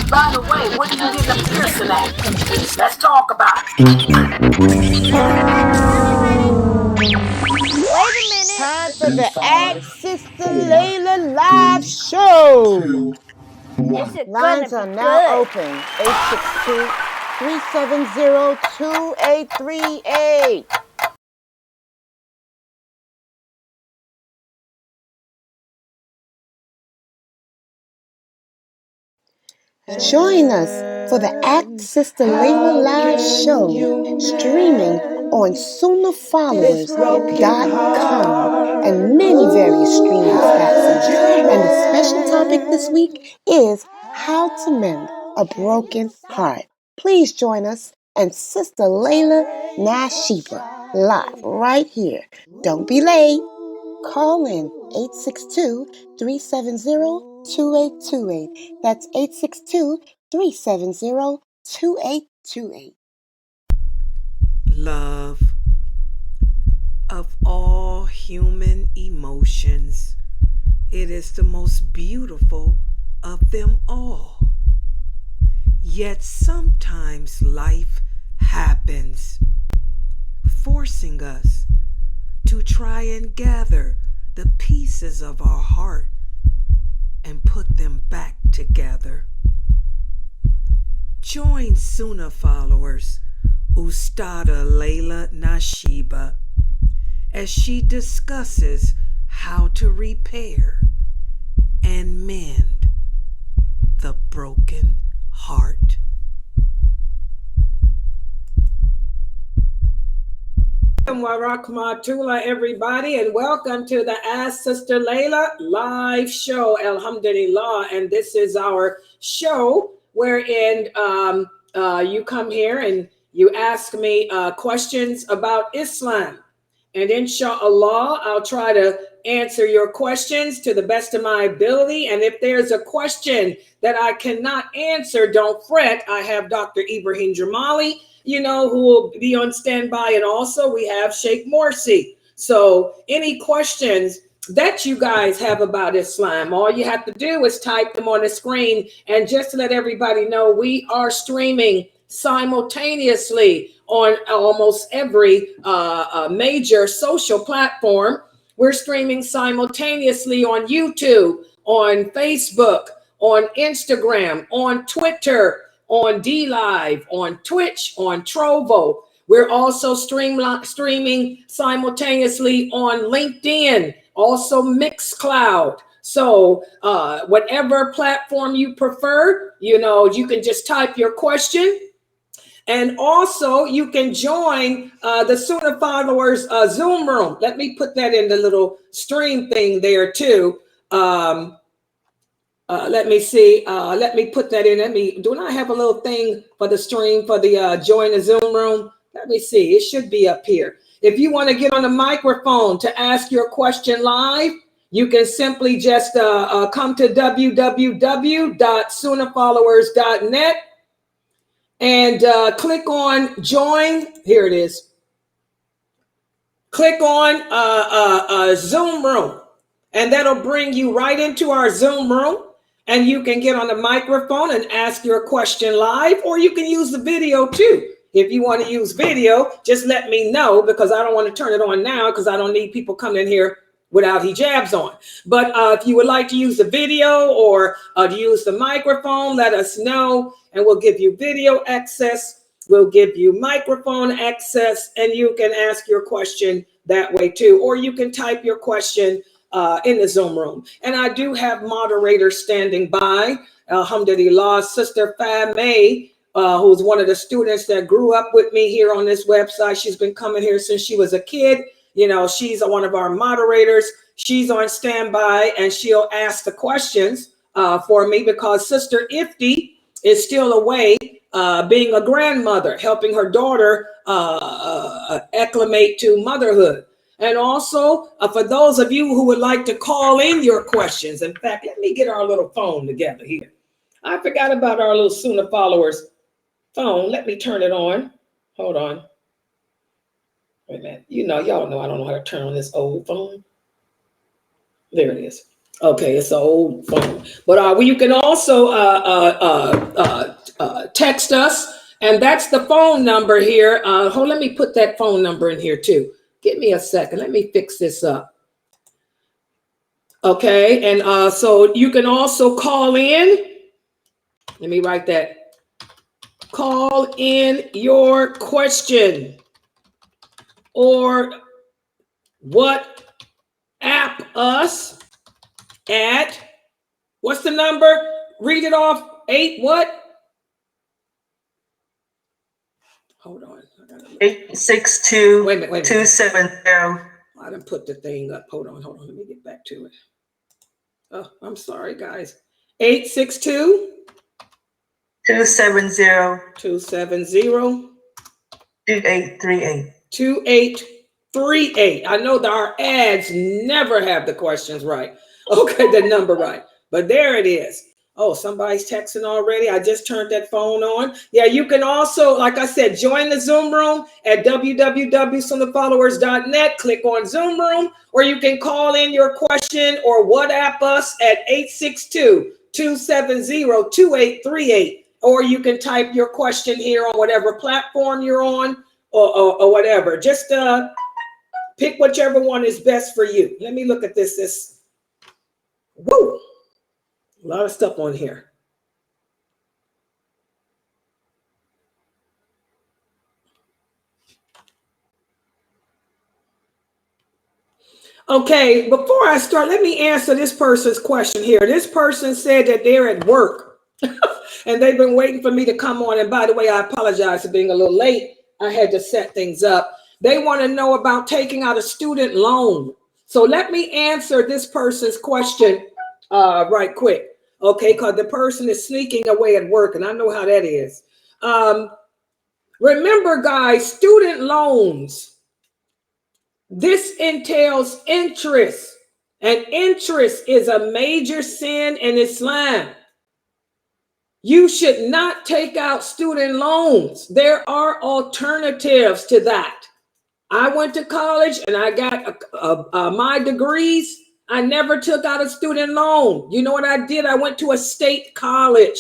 By the way, what are you getting a piercing at? Let's talk about it. Wait a minute. Time for the Ask Sis Laila live show. This is gonna Lines be are now good. open. 862-370-2838. Join us for the Ask Sister Laila live show, streaming on Sunnahfollowers.com and many various streaming platforms. And the special topic this week is how to mend a broken heart. Please join us and Sister Lailanasheeba live right here. Don't be late. Call in 862-370-2828. That's 862-370-2828. Love of all human emotions, it is the most beautiful of them all. Yet sometimes life happens, forcing us to try and gather the pieces of our heart and put them back together. Join Sunnahfollowers Ustada Lailanasheeba as she discusses how to repair and mend the broken heart. Wa rahmatullah, everybody, and welcome to the Ask Sister Laila live show. Alhamdulillah, and this is our show wherein you come here and you ask me questions about Islam, and inshallah, I'll try to answer your questions to the best of my ability. And if there's a question that I cannot answer, don't fret. I have Dr. Ibrahim Jamali, who will be on standby. And also we have Sheikh Morsi. So any questions that you guys have about Islam, all you have to do is type them on the screen. And just to let everybody know, we are streaming simultaneously on almost every major social platform. We're streaming simultaneously on YouTube, on Facebook, on Instagram, on Twitter, on DLive, on Twitch, on Trovo. We're also streaming simultaneously on LinkedIn, also Mixcloud. So whatever platform you prefer, you can just type your question. And also you can join the Sunnahfollowers Zoom room. Let me put that in the little stream thing there too. Let me see. Let me put that in. Do I have a little thing for the stream for the join the Zoom room? Let me see. It should be up here. If you want to get on the microphone to ask your question live, you can simply just come to www.sunnahfollowers.net and click on join. Here it is. Click on Zoom room, and that'll bring you right into our Zoom room. And you can get on the microphone and ask your question live, or you can use the video too. If you want to use video, just let me know, because I don't want to turn it on now because I don't need people coming in here without hijabs on. But if you would like to use the video or to use the microphone, let us know, and we'll give you video access. We'll give you microphone access, and you can ask your question that way too, or you can type your question in the Zoom room. And I do have moderators standing by. Alhamdulillah, Sister Fame, who's one of the students that grew up with me here on this website. She's been coming here since she was a kid. She's one of our moderators. She's on standby, and she'll ask the questions for me, because Sister Ifti is still away, being a grandmother, helping her daughter acclimate to motherhood. And also, for those of you who would like to call in your questions, in fact, let me get our little phone together here. I forgot about our little Sunnahfollowers phone. Let me turn it on. Hold on. Wait a minute. Y'all know I don't know how to turn on this old phone. There it is. Okay, it's an old phone. But you can also text us, and that's the phone number here. Let me put that phone number in here too. Give me a second. Let me fix this up. Okay, and so you can also call in. Let me write that. Call in your question or WhatsApp us at, what's the number? Read it off. 8 what? Hold on. 862 Wait a minute. 270. I didn't put the thing up. Hold on. Let me get back to it. Oh, I'm sorry, guys. 862 270 270 2838. 2838. I know that our ads never have the questions right. Okay, the number right. But there it is. Oh, somebody's texting already. I just turned that phone on. Yeah, you can also, like I said, join the Zoom room at www.sunnahfollowers.net. Click on Zoom room, or you can call in your question or WhatsApp us at 862-270-2838. Or you can type your question here on whatever platform you're on or whatever. Just pick whichever one is best for you. Let me look at this. Woo! A lot of stuff on here. Okay, before I start, let me answer this person's question here. This person said that they're at work and they've been waiting for me to come on. And by the way, I apologize for being a little late. I had to set things up. They want to know about taking out a student loan. So let me answer this person's question right quick. Okay, because the person is sneaking away at work, and I know how that is. Remember, guys, student loans, this entails interest, and interest is a major sin in Islam. You should not take out student loans. There are alternatives to that. I went to college and I got my degrees. I never took out a student loan. You know what I did? I went to a state college.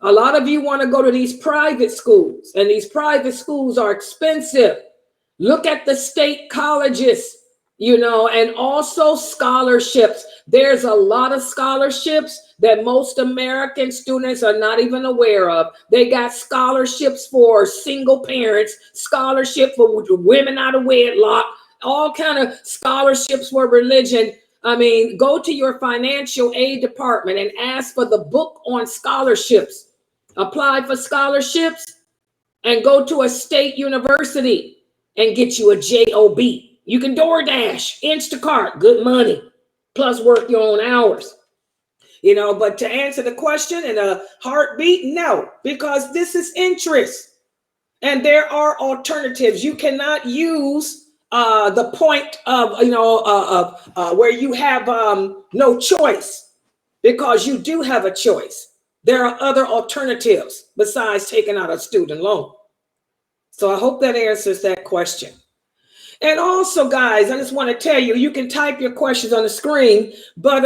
A lot of you want to go to these private schools, and these private schools are expensive. Look at the state colleges, and also scholarships. There's a lot of scholarships that most American students are not even aware of. They got scholarships for single parents, scholarship for women out of wedlock, all kind of scholarships for religion. I mean, go to your financial aid department and ask for the book on scholarships. Apply for scholarships and go to a state university and get you a job. You can DoorDash, Instacart, good money, plus work your own hours. But to answer the question in a heartbeat, no, because this is interest. And there are alternatives. You cannot use the point of, where you have no choice, because you do have a choice. There are other alternatives besides taking out a student loan. So I hope that answers that question. And also, guys, I just want to tell you, you can type your questions on the screen, but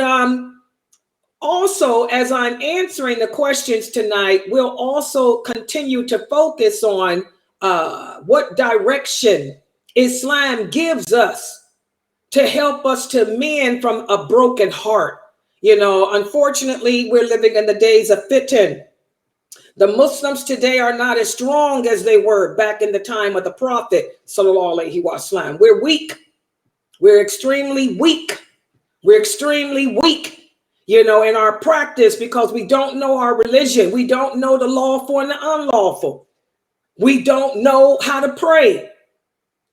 also, as I'm answering the questions tonight, we'll also continue to focus on what direction Islam gives us to help us to mend from a broken heart. Unfortunately, we're living in the days of fitan. The Muslims today are not as strong as they were back in the time of the Prophet, sallallahu alaihi wasallam. We're weak. We're extremely weak. We're extremely weak, in our practice, because we don't know our religion. We don't know the lawful and the unlawful. We don't know how to pray.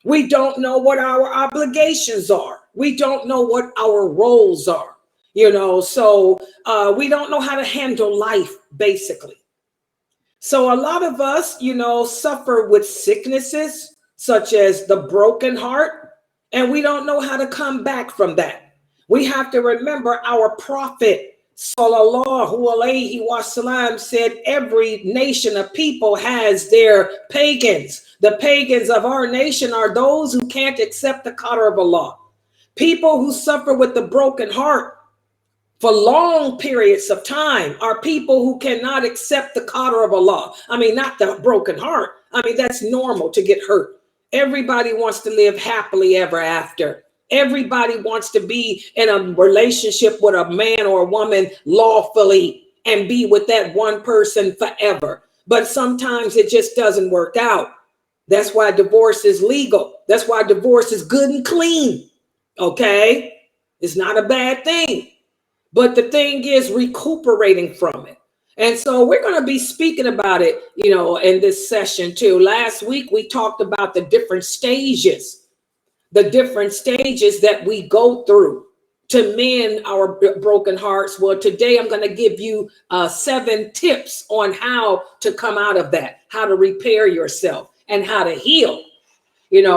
We don't know what our obligations are. We don't know what our roles are, so we don't know how to handle life, basically. So a lot of us, suffer with sicknesses such as the broken heart, and we don't know how to come back from that. We have to remember our Prophet, sallallahu alaihi wasallam, said every nation of people has their pagans. The pagans of our nation are those who can't accept the qadar of Allah. People who suffer with the broken heart, for long periods of time are people who cannot accept the qadr of Allah. I mean, not the broken heart. I mean, that's normal to get hurt. Everybody wants to live happily ever after. Everybody wants to be in a relationship with a man or a woman lawfully and be with that one person forever. But sometimes it just doesn't work out. That's why divorce is legal. That's why divorce is good and clean. Okay? It's not a bad thing. But the thing is recuperating from it. And so we're going to be speaking about it, in this session too. Last week, we talked about the different stages that we go through to mend our broken hearts. Well, today I'm going to give you 7 tips on how to come out of that, how to repair yourself and how to heal.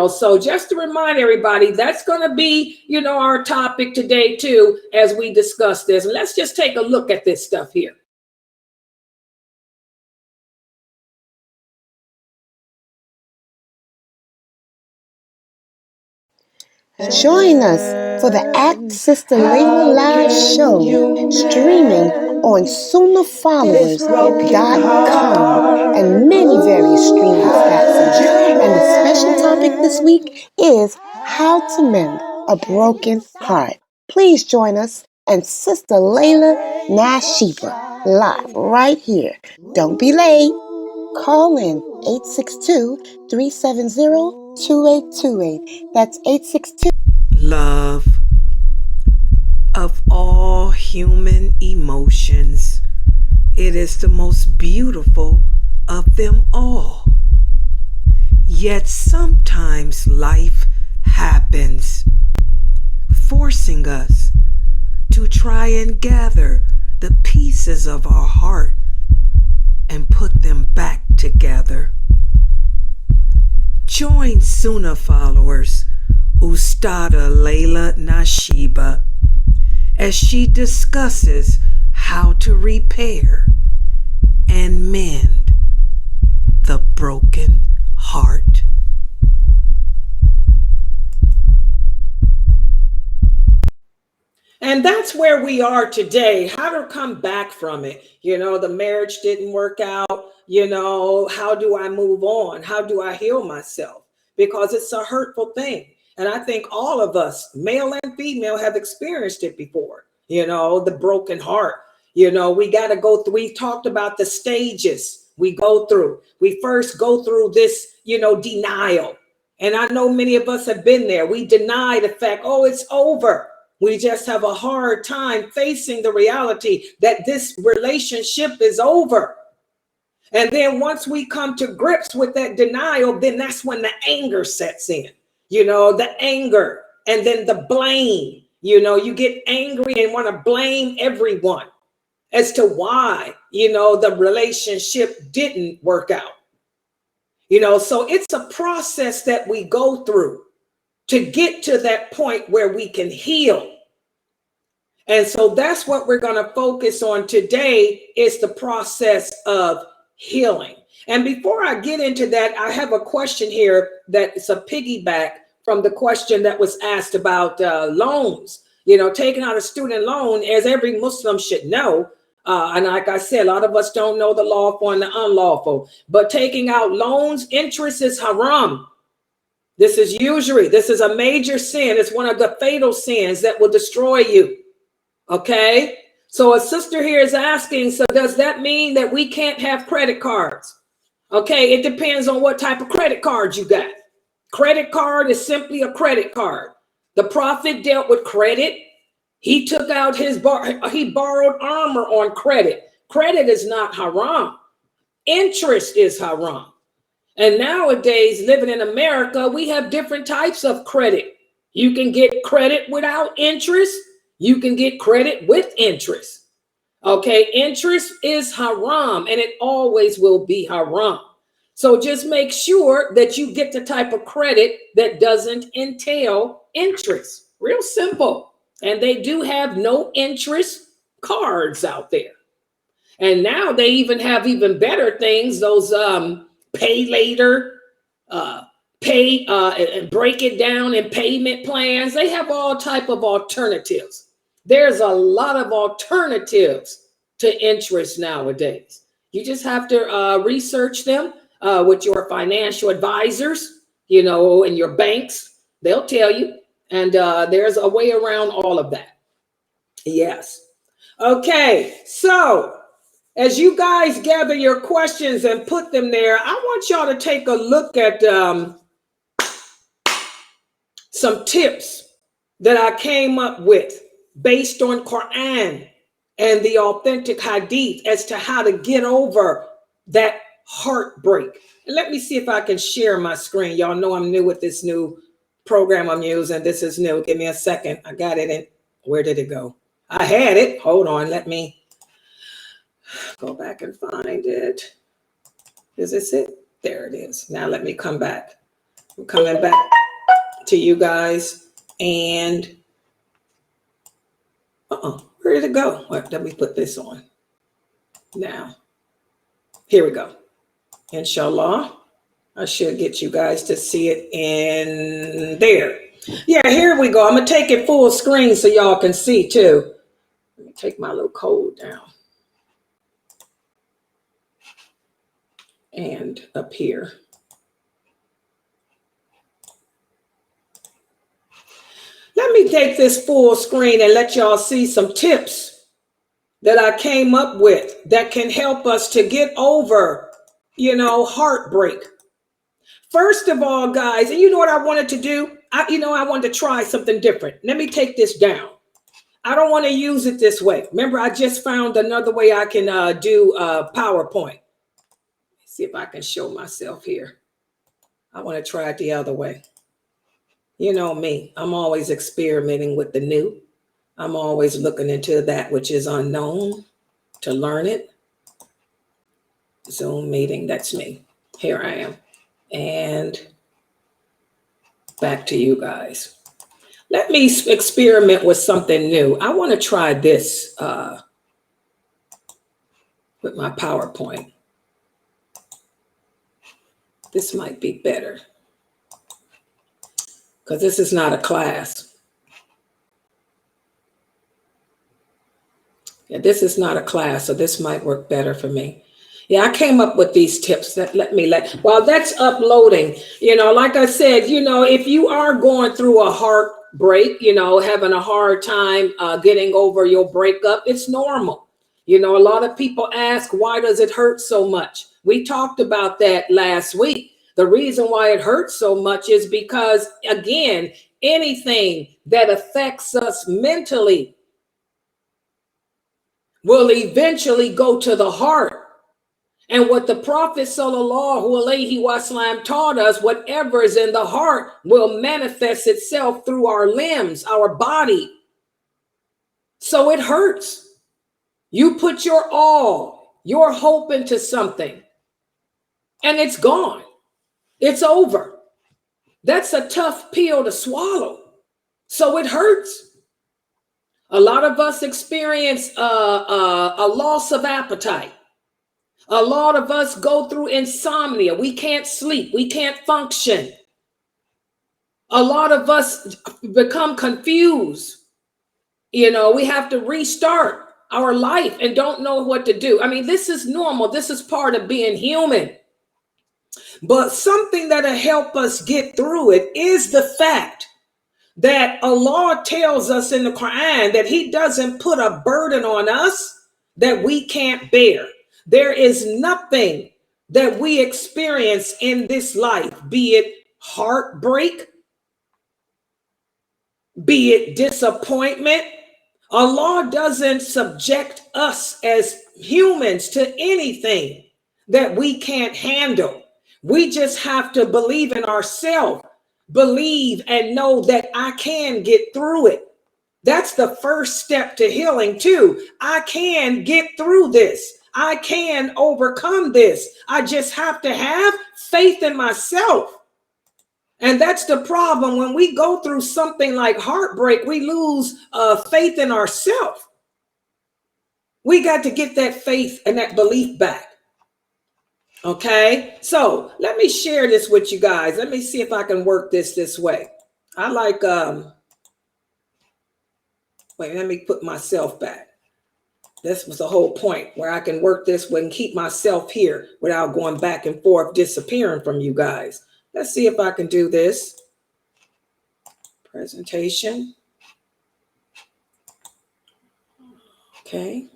So just to remind everybody, that's going to be, our topic today too, as we discuss this. And let's just take a look at this stuff here. Join us for the Ask Sis Laila live show, streaming on Sunnahfollowers.com and many various streaming platforms. And the special topic this week is how to mend a broken heart. Please join us and Sister lailanasheeba live right here. Don't be late. Call in 862-370-2828. That's 862. Love, of all human emotions, it is the most beautiful of them all. Yet sometimes life happens, forcing us to try and gather the pieces of our heart and put them back together. Join Sunnahfollowers Ustada Lailanasheeba as she discusses how to repair and mend the broken heart. And that's where we are today, how to come back from it. The marriage didn't work out. How do I move on? How do I heal myself? Because it's a hurtful thing. And I think all of us, male and female, have experienced it before, the broken heart. We got to go through. We talked about the stages we go through. We first go through this, denial. And I know many of us have been there. We deny the fact, it's over. We just have a hard time facing the reality that this relationship is over. And then once we come to grips with that denial, then that's when the anger sets in. The anger and then the blame. You get angry and want to blame everyone as to why, the relationship didn't work out. So it's a process that we go through to get to that point where we can heal. And so that's what we're going to focus on today, is the process of healing. And before I get into that, I have a question here that's a piggyback from the question that was asked about loans. Taking out a student loan, as every Muslim should know. And like I said, a lot of us don't know the lawful and the unlawful. But taking out loans, interest is haram. This is usury. This is a major sin. It's one of the fatal sins that will destroy you. Okay? So a sister here is asking, so does that mean that we can't have credit cards? Okay, it depends on what type of credit card you got. Credit card is simply a credit card. The Prophet dealt with credit. He took out he borrowed armor on credit. Credit is not haram. Interest is haram. And nowadays, living in America, we have different types of credit. You can get credit without interest. You can get credit with interest. Okay, interest is haram, and it always will be haram. So just make sure that you get the type of credit that doesn't entail interest. Real simple. And they do have no interest cards out there. And now they even have even better things, those pay later, pay and break it down in payment plans. They have all type of alternatives. There's a lot of alternatives to interest nowadays. You just have to research them with your financial advisors, you know, and your banks. They'll tell you. And there's a way around all of that. Yes. Okay. So as you guys gather your questions and put them there, I want y'all to take a look at some tips that I came up with based on Quran and the authentic hadith as to how to get over that heartbreak. And let me see if I can share my screen. Y'all know I'm new with this new program I'm using. This is new. Give me a second. I got it in. Where did it go? I had it. Hold on. Let me go back and find it. Is this it? There it is. Now let me come back. I'm coming back to you guys. And where did it go? Let me put this on. Now, here we go. Inshallah, I should get you guys to see it in there. Yeah, here we go. I'm going to take it full screen so y'all can see too. Let me take my little code down. And up here. Let me take this full screen and let y'all see some tips that I came up with that can help us to get over, you know, heartbreak. First of all, guys, and you know what I wanted to do? I wanted to try something different. Let me take this down. I don't want to use it this way. Remember, I just found another way I can do PowerPoint. Let's see if I can show myself here. I want to try it the other way. You know me, I'm always experimenting with the new. I'm always looking into that which is unknown to learn it. Zoom meeting, that's me. Here I am. And back to you guys. Let me experiment with something new. I want to try this with my PowerPoint. This might be better. Because this is not a class. Yeah, this is not a class, so this might work better for me. Yeah, I came up with these tips that while that's uploading, you know, like I said, you know, if you are going through a heartbreak, you know, having a hard time getting over your breakup, it's normal. You know, a lot of people ask, why does it hurt so much? We talked about that last week. The reason why it hurts so much is because, again, anything that affects us mentally will eventually go to the heart. And what the Prophet sallallahu alaihi wasallam taught us, whatever is in the heart will manifest itself through our limbs, our body. So it hurts. You put your all, your hope into something, and it's gone. It's over. That's a tough pill to swallow. So it hurts. A lot of us experience a loss of appetite. A lot of us go through insomnia. We can't sleep. We can't function. A lot of us become confused. You know, we have to restart our life and don't know what to do. I mean, this is normal. This is part of being human. But something that'll help us get through it is the fact that Allah tells us in the Quran that he doesn't put a burden on us that we can't bear. There is nothing that we experience in this life, be it heartbreak, be it disappointment. Allah doesn't subject us as humans to anything that we can't handle. We just have to believe in ourselves, believe and know that I can get through it. That's the first step to healing too. I can get through this. I can overcome this. I just have to have faith in myself. And that's the problem. When we go through something like heartbreak, we lose faith in ourselves. We got to get that faith and that belief back. Okay, so let me share this with you guys. Let me see if I can work this way. I like Wait, let me put myself back. This was the whole point, where I can work this way and keep myself here without going back and forth, disappearing from you guys. Let's see if I can do this. Presentation. Okay.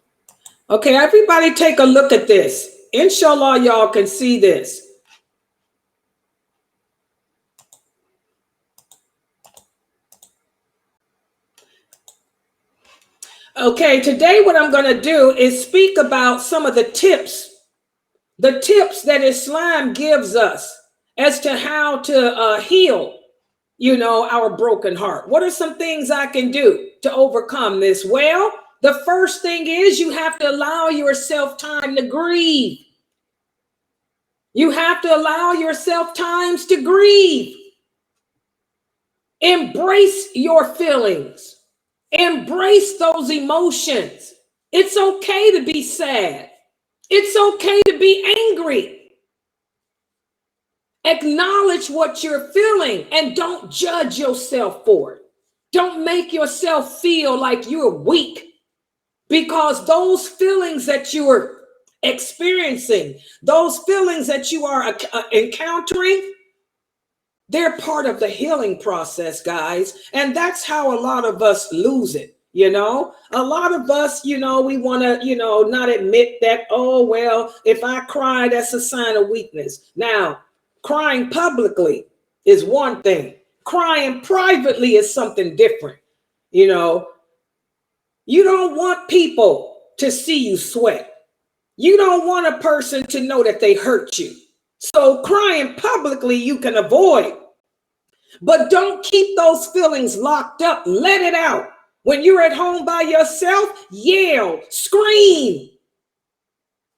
Okay, everybody take a look at this. Inshallah, y'all can see this. Okay, today what I'm going to do is speak about some of the tips that Islam gives us as to how to heal, our broken heart. What are some things I can do to overcome this? Well, the first thing is you have to allow yourself time to grieve. You have to allow yourself times to grieve. Embrace your feelings. Embrace those emotions. It's okay to be sad. It's okay to be angry. Acknowledge what you're feeling and don't judge yourself for it. Don't make yourself feel like you're weak, because those feelings that you are experiencing, those feelings that you are encountering, they're part of the healing process, guys. And that's how a lot of us lose it. A lot of us, we want to, not admit that, oh, well, if I cry, that's a sign of weakness. Now, crying publicly is one thing. Crying privately is something different. You don't want people to see you sweat. You don't want a person to know that they hurt you. So crying publicly, you can avoid. But don't keep those feelings locked up. Let it out. When you're at home by yourself, yell, scream,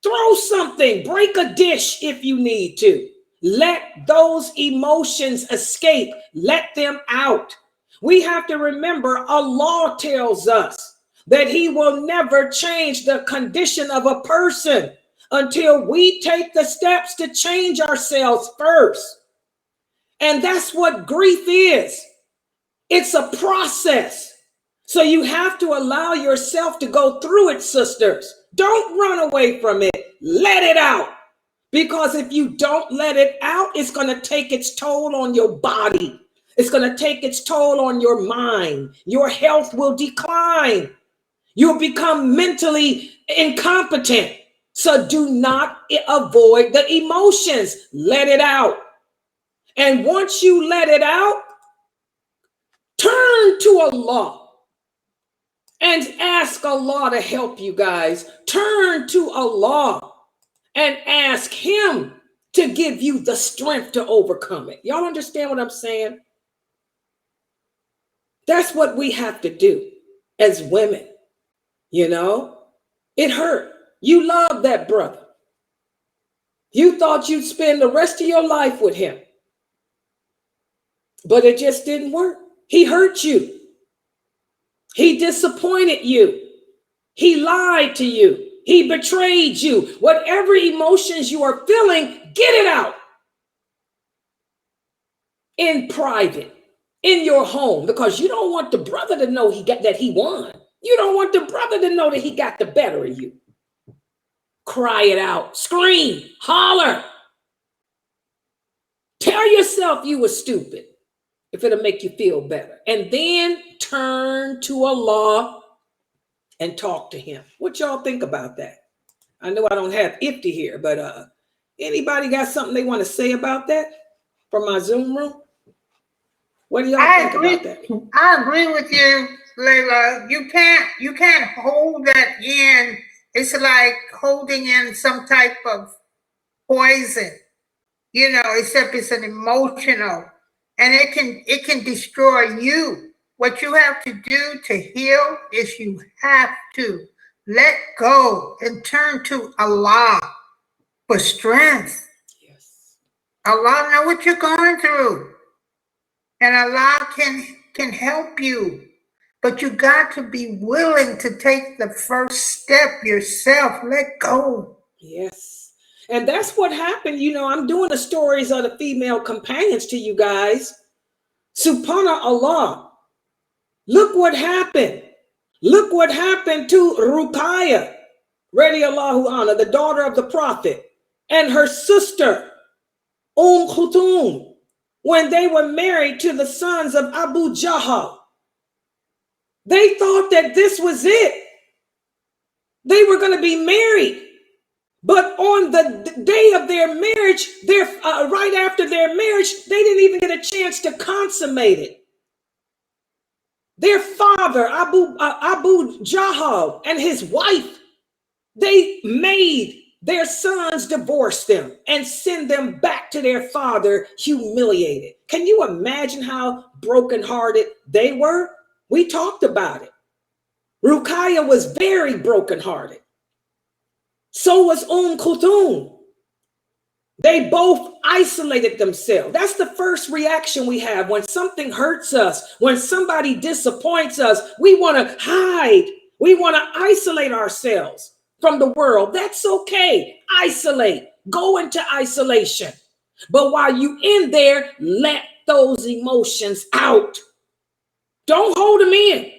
throw something, break a dish if you need to. Let those emotions escape. Let them out. We have to remember Allah tells us that He will never change the condition of a person until we take the steps to change ourselves first. And that's what grief is. It's a process. So you have to allow yourself to go through it, sisters. Don't run away from it. Let it out. Because if you don't let it out, it's going to take its toll on your body. It's going to take its toll on your mind. Your health will decline. You'll become mentally incompetent. So do not avoid the emotions. Let it out. And once you let it out, turn to Allah and ask Allah to help you guys. Turn to Allah and ask Him to give you the strength to overcome it. Y'all understand what I'm saying? That's what we have to do as women. It hurt. You love that brother. You thought you'd spend the rest of your life with him. But it just didn't work. He hurt you. He disappointed you. He lied to you. He betrayed you. Whatever emotions you are feeling, get it out. In private, in your home, because you don't want the brother to know that he won. You don't want the brother to know that he got the better of you. Cry it out. Scream. Holler. Tell yourself you were stupid, if it'll make you feel better. And then turn to Allah and talk to Him. What y'all think about that? I know I don't have Ifti here, but anybody got something they want to say about that from my Zoom room? What do y'all think about that? I agree with you, Laila. You can't hold that in. It's like holding in some type of poison, except it's an emotional. And it can destroy you. What you have to do to heal is you have to let go and turn to Allah for strength. Yes. Allah knows what you're going through. And Allah can help you. But you got to be willing to take the first step yourself. Let go. Yes. And that's what happened. I'm doing the stories of the female companions to you guys. Subhanallah. Look what happened. Look what happened to Ruqayya, radiallahu anha, the daughter of the Prophet, and her sister, Kulthum, when they were married to the sons of Abu Jahl. They thought that this was it. They were going to be married. But on the day of their marriage, right after their marriage, they didn't even get a chance to consummate it. Their father, Abu Jahl, and his wife, they made their sons divorce them and send them back to their father humiliated. Can you imagine how brokenhearted they were? We talked about it. Ruqayya was very brokenhearted. So was Kulthum. They both isolated themselves. That's the first reaction we have when something hurts us, when somebody disappoints us. We want to hide. We want to isolate ourselves from the world. That's okay. Isolate. Go into isolation. But while you in there, let those emotions out. Don't hold them in.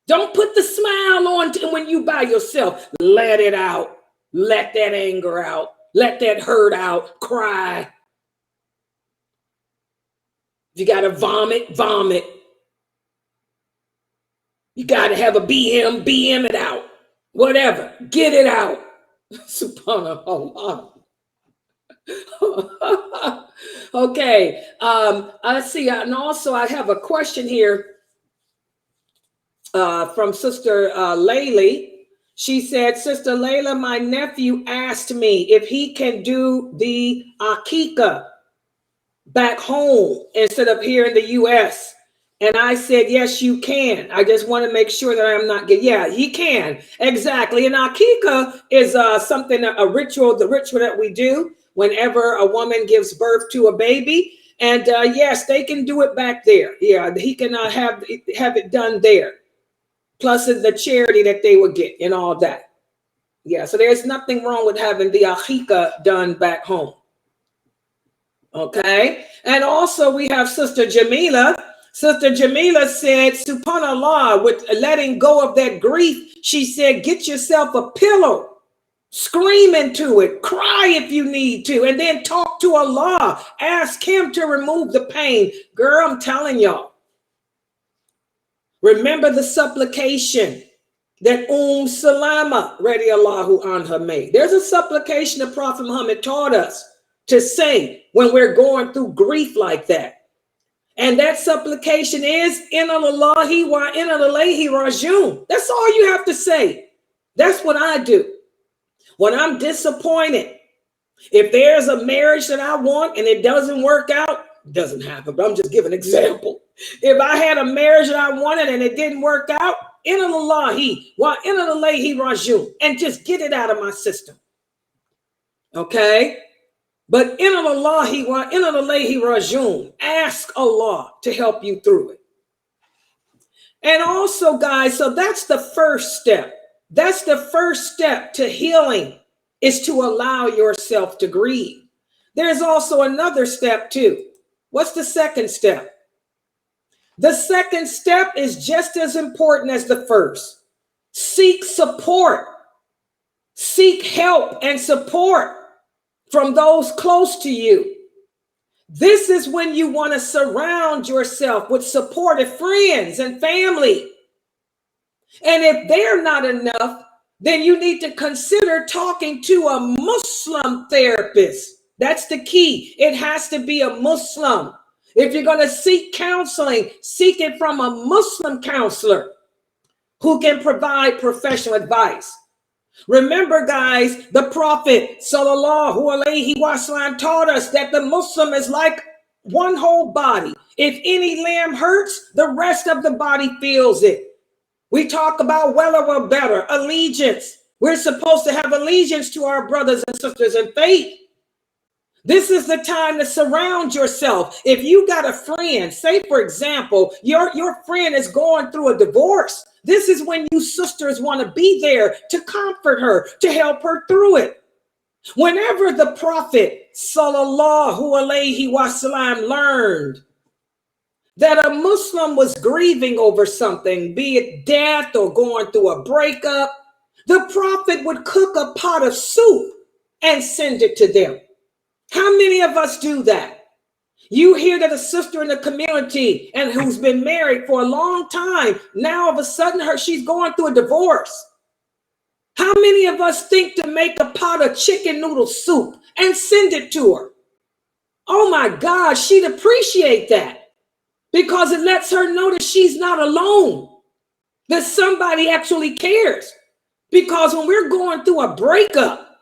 Don't put the smile on when you by yourself. Let it out. Let that anger out. Let that hurt out. Cry. If you got to vomit, vomit. You got to have a BM it out. Whatever. Get it out. Subhanallah. Okay. Let's see. And also I have a question here from Sister Laila. She said, Sister Laila, my nephew asked me if he can do the aqiqah back home instead of here in the U.S. And I said, yes, you can. I just want to make sure that I'm not getting, yeah, he can. Exactly. And aqiqah is something, a ritual, the ritual that we do whenever a woman gives birth to a baby. And yes, they can do it back there. Yeah, he can have it done there. Plus the charity that they would get and all that. Yeah, so there's nothing wrong with having the aqiqah done back home. Okay, and also we have Sister Jamila. Sister Jamila said, subhanallah, with letting go of that grief, she said, get yourself a pillow, scream into it, cry if you need to, and then talk to Allah. Ask him to remove the pain. Girl, I'm telling y'all. Remember the supplication that Salama radiallahu anha made. There's a supplication the Prophet Muhammad taught us to say when we're going through grief like that. And that supplication is, Inna lillahi wa inna ilayhi rajiun. That's all you have to say. That's what I do. When I'm disappointed, if there's a marriage that I want and it doesn't work out, it doesn't happen, but I'm just giving an example. If I had a marriage that I wanted and it didn't work out, inna lillahi wa inna ilayhi rajiun, and just get it out of my system. Okay? But inna lillahi wa inna ilayhi rajiun, ask Allah to help you through it. And also, guys, so that's the first step. That's the first step to healing, is to allow yourself to grieve. There's also another step too. What's the second step? The second step is just as important as the first. Seek support. Seek help and support from those close to you. This is when you want to surround yourself with supportive friends and family. And if they're not enough, then you need to consider talking to a Muslim therapist. That's the key. It has to be a Muslim. If you're going to seek counseling, seek it from a Muslim counselor who can provide professional advice. Remember, guys, the Prophet sallallahu alaihi wasallam taught us that the Muslim is like one whole body. If any limb hurts, the rest of the body feels it. We talk about well or better, allegiance. We're supposed to have allegiance to our brothers and sisters in faith. This is the time to surround yourself. If you got a friend, say, for example, your friend is going through a divorce. This is when you sisters want to be there to comfort her, to help her through it. Whenever the Prophet sallallahu alaihi wasallam learned that a Muslim was grieving over something, be it death or going through a breakup, the Prophet would cook a pot of soup and send it to them. How many of us do that? You hear that a sister in the community and who's been married for a long time, now all of a sudden she's going through a divorce. How many of us think to make a pot of chicken noodle soup and send it to her? Oh my God, she'd appreciate that because it lets her know that she's not alone, that somebody actually cares. Because when we're going through a breakup,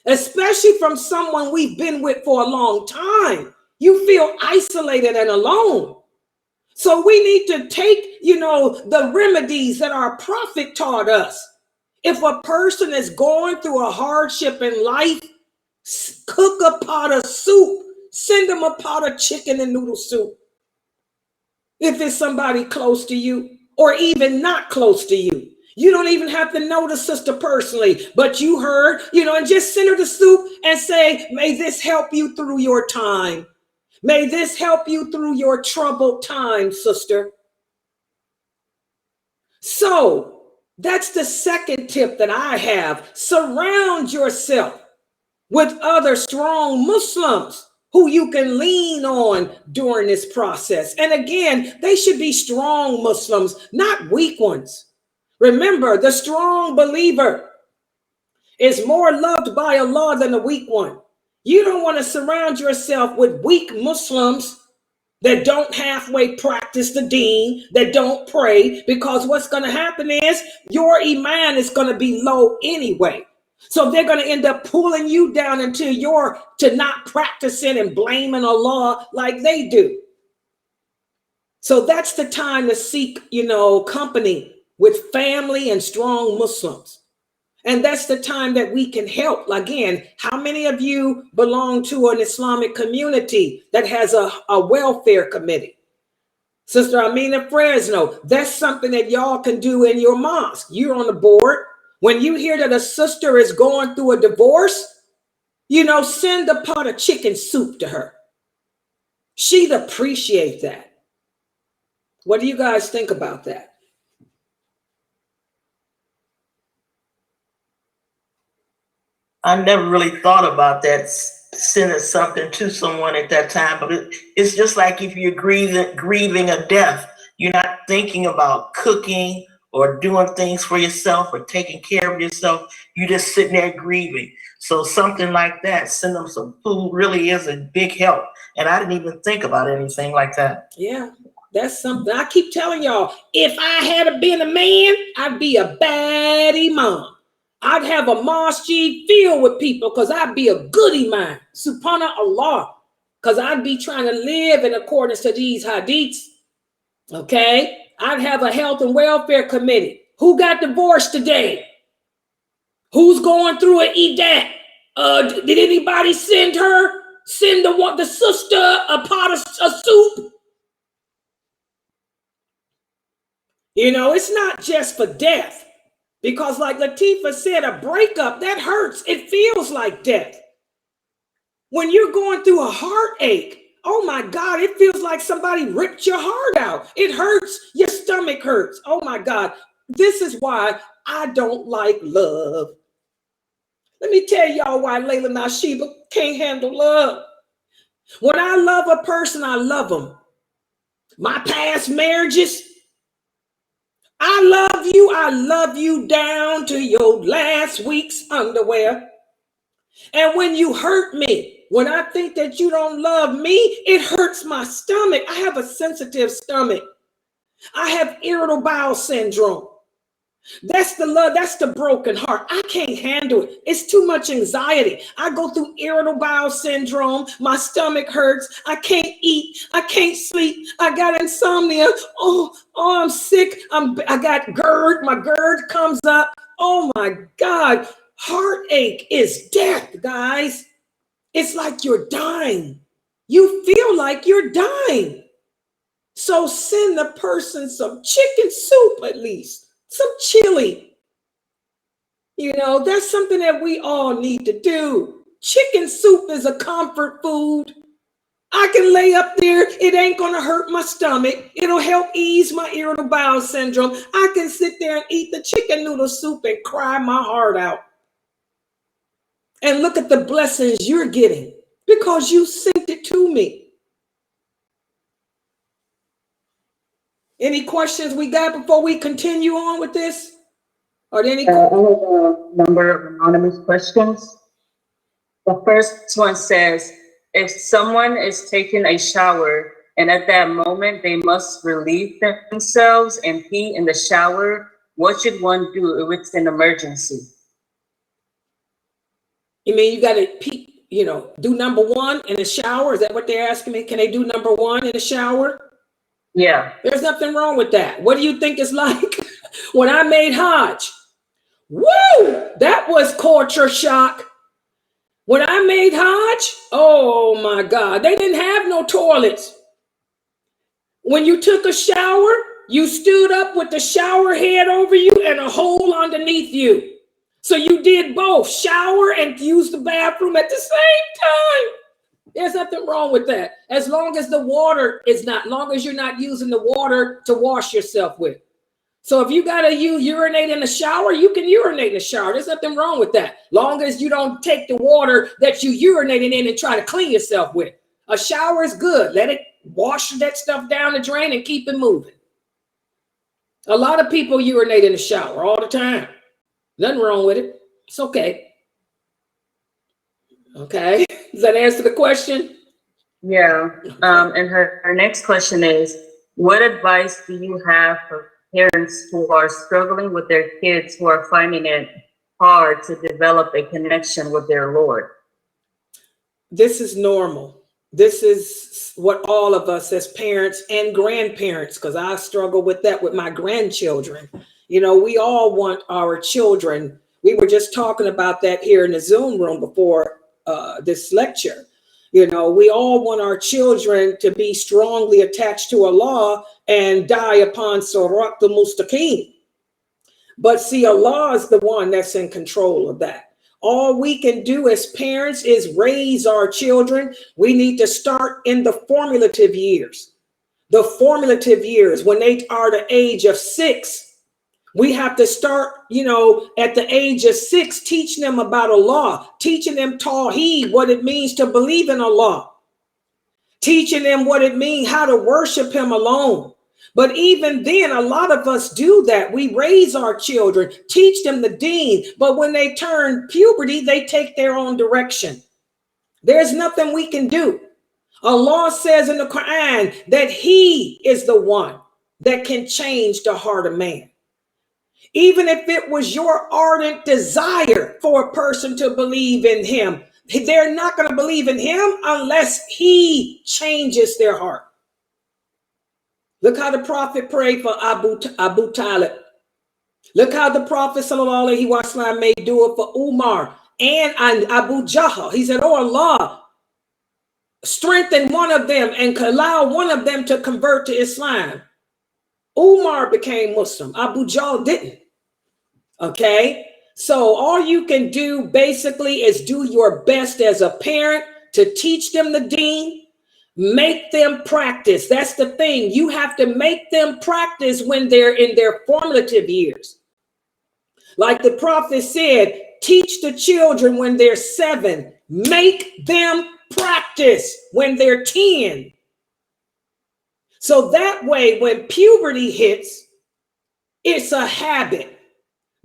especially from someone we've been with for a long time, you feel isolated and alone. So we need to take, the remedies that our Prophet taught us. If a person is going through a hardship in life, cook a pot of soup, send them a pot of chicken and noodle soup. If it's somebody close to you or even not close to you. You don't even have to know the sister personally, but you heard, and just send her the soup and say, may this help you through your time. May this help you through your troubled time, sister. So that's the second tip that I have. Surround yourself with other strong Muslims who you can lean on during this process. And again, they should be strong Muslims, not weak ones. Remember, the strong believer is more loved by Allah than the weak one. You don't want to surround yourself with weak Muslims that don't halfway practice the deen, that don't pray, because what's going to happen is your iman is going to be low anyway. So they're going to end up pulling you down to not practicing and blaming Allah like they do. So that's the time to seek, company with family and strong Muslims. And that's the time that we can help. Again, how many of you belong to an Islamic community that has a welfare committee? Sister Amina Fresno, that's something that y'all can do in your mosque. You're on the board. When you hear that a sister is going through a divorce, send a pot of chicken soup to her. She'd appreciate that. What do you guys think about that? I never really thought about that, sending something to someone at that time, but it's just like if you're grieving a death, you're not thinking about cooking or doing things for yourself or taking care of yourself. You're just sitting there grieving. So something like that, send them some food, really is a big help. And I didn't even think about anything like that. Yeah, that's something. I keep telling y'all, if I had been a man, I'd be a bad imam. I'd have a mosque filled with people because I'd be a good imam. Subhanallah. Because I'd be trying to live in accordance to these hadiths. Okay? I'd have a health and welfare committee. Who got divorced today? Who's going through an edat? Did anybody send the sister a pot of soup? It's not just for death. Because like Latifa said, a breakup, that hurts. It feels like death. When you're going through a heartache, oh my God, it feels like somebody ripped your heart out. It hurts. Your stomach hurts. Oh my God. This is why I don't like love. Let me tell y'all why lailanasheeba can't handle love. When I love a person, I love them. My past marriages, I love you down to your last week's underwear. And when you hurt me, when I think that you don't love me, it hurts my stomach. I have a sensitive stomach. I have irritable bowel syndrome. That's the broken heart. I can't handle it. It's too much anxiety. I go through irritable bowel syndrome. My stomach hurts. I can't eat. I can't sleep. I got insomnia. Oh, I'm sick. I got GERD. My GERD comes up. Oh my God. Heartache is death, guys. It's like you're dying. You feel like you're dying. So send the person some chicken soup at least. Some chili. That's something that we all need to do. Chicken soup is a comfort food. I can lay up there. It ain't going to hurt my stomach. It'll help ease my irritable bowel syndrome. I can sit there and eat the chicken noodle soup and cry my heart out. And look at the blessings you're getting because you sent it to me. Any questions we got before we continue on with this? Are there any? I have a number of anonymous questions. The first one says, if someone is taking a shower and at that moment they must relieve themselves and pee in the shower, what should one do if it's an emergency? You mean you got to pee, do number one in the shower? Is that what they're asking me? Can they do number one in the shower? Yeah. There's nothing wrong with that. What do you think it's like when I made Hajj? Woo! That was culture shock. When I made Hajj, oh my God, they didn't have no toilets. When you took a shower, you stood up with the shower head over you and a hole underneath you. So you did both, shower and use the bathroom at the same time. There's nothing wrong with that. As long as the water is not, long as you're not using the water to wash yourself with. So if you gotta urinate in the shower, you can urinate in the shower. There's nothing wrong with that. Long as you don't take the water that you urinated in and try to clean yourself with. A shower is good. Let it wash that stuff down the drain and keep it moving. A lot of people urinate in the shower all the time. Nothing wrong with it. It's okay. Okay. Does that answer the question? Yeah. And her next question is, what advice do you have for parents who are struggling with their kids who are finding it hard to develop a connection with their Lord? This is normal. This is what all of us as parents and grandparents, because I struggle with that with my grandchildren. We all want our children. We were just talking about that here in the Zoom room before this lecture. We all want our children to be strongly attached to Allah and die upon Sirat al-Mustaqim. But see, Allah is the one that's in control of that. All we can do as parents is raise our children. We need to start in the formative years. The formative years, when they are the age of 6. We have to start, at the age of 6, teaching them about Allah, teaching them Tawheed, what it means to believe in Allah, teaching them what it means, how to worship Him alone. But even then, a lot of us do that. We raise our children, teach them the deen, but when they turn puberty, they take their own direction. There's nothing we can do. Allah says in the Quran that He is the one that can change the heart of man. Even if it was your ardent desire for a person to believe in Him, they're not going to believe in Him unless He changes their heart. Look how the Prophet prayed for Abu Talib. Look how the Prophet sallallahu alaihi wasallam made dua for Umar and Abu Jahl. He said, oh Allah, strengthen one of them and allow one of them to convert to Islam. Umar became Muslim. Abu Jahl didn't. Okay, so all you can do basically is do your best as a parent to teach them the deen, make them practice. That's the thing. You have to make them practice when they're in their formative years. Like the Prophet said, teach the children when they're 7, make them practice when they're 10. So that way, when puberty hits, it's a habit.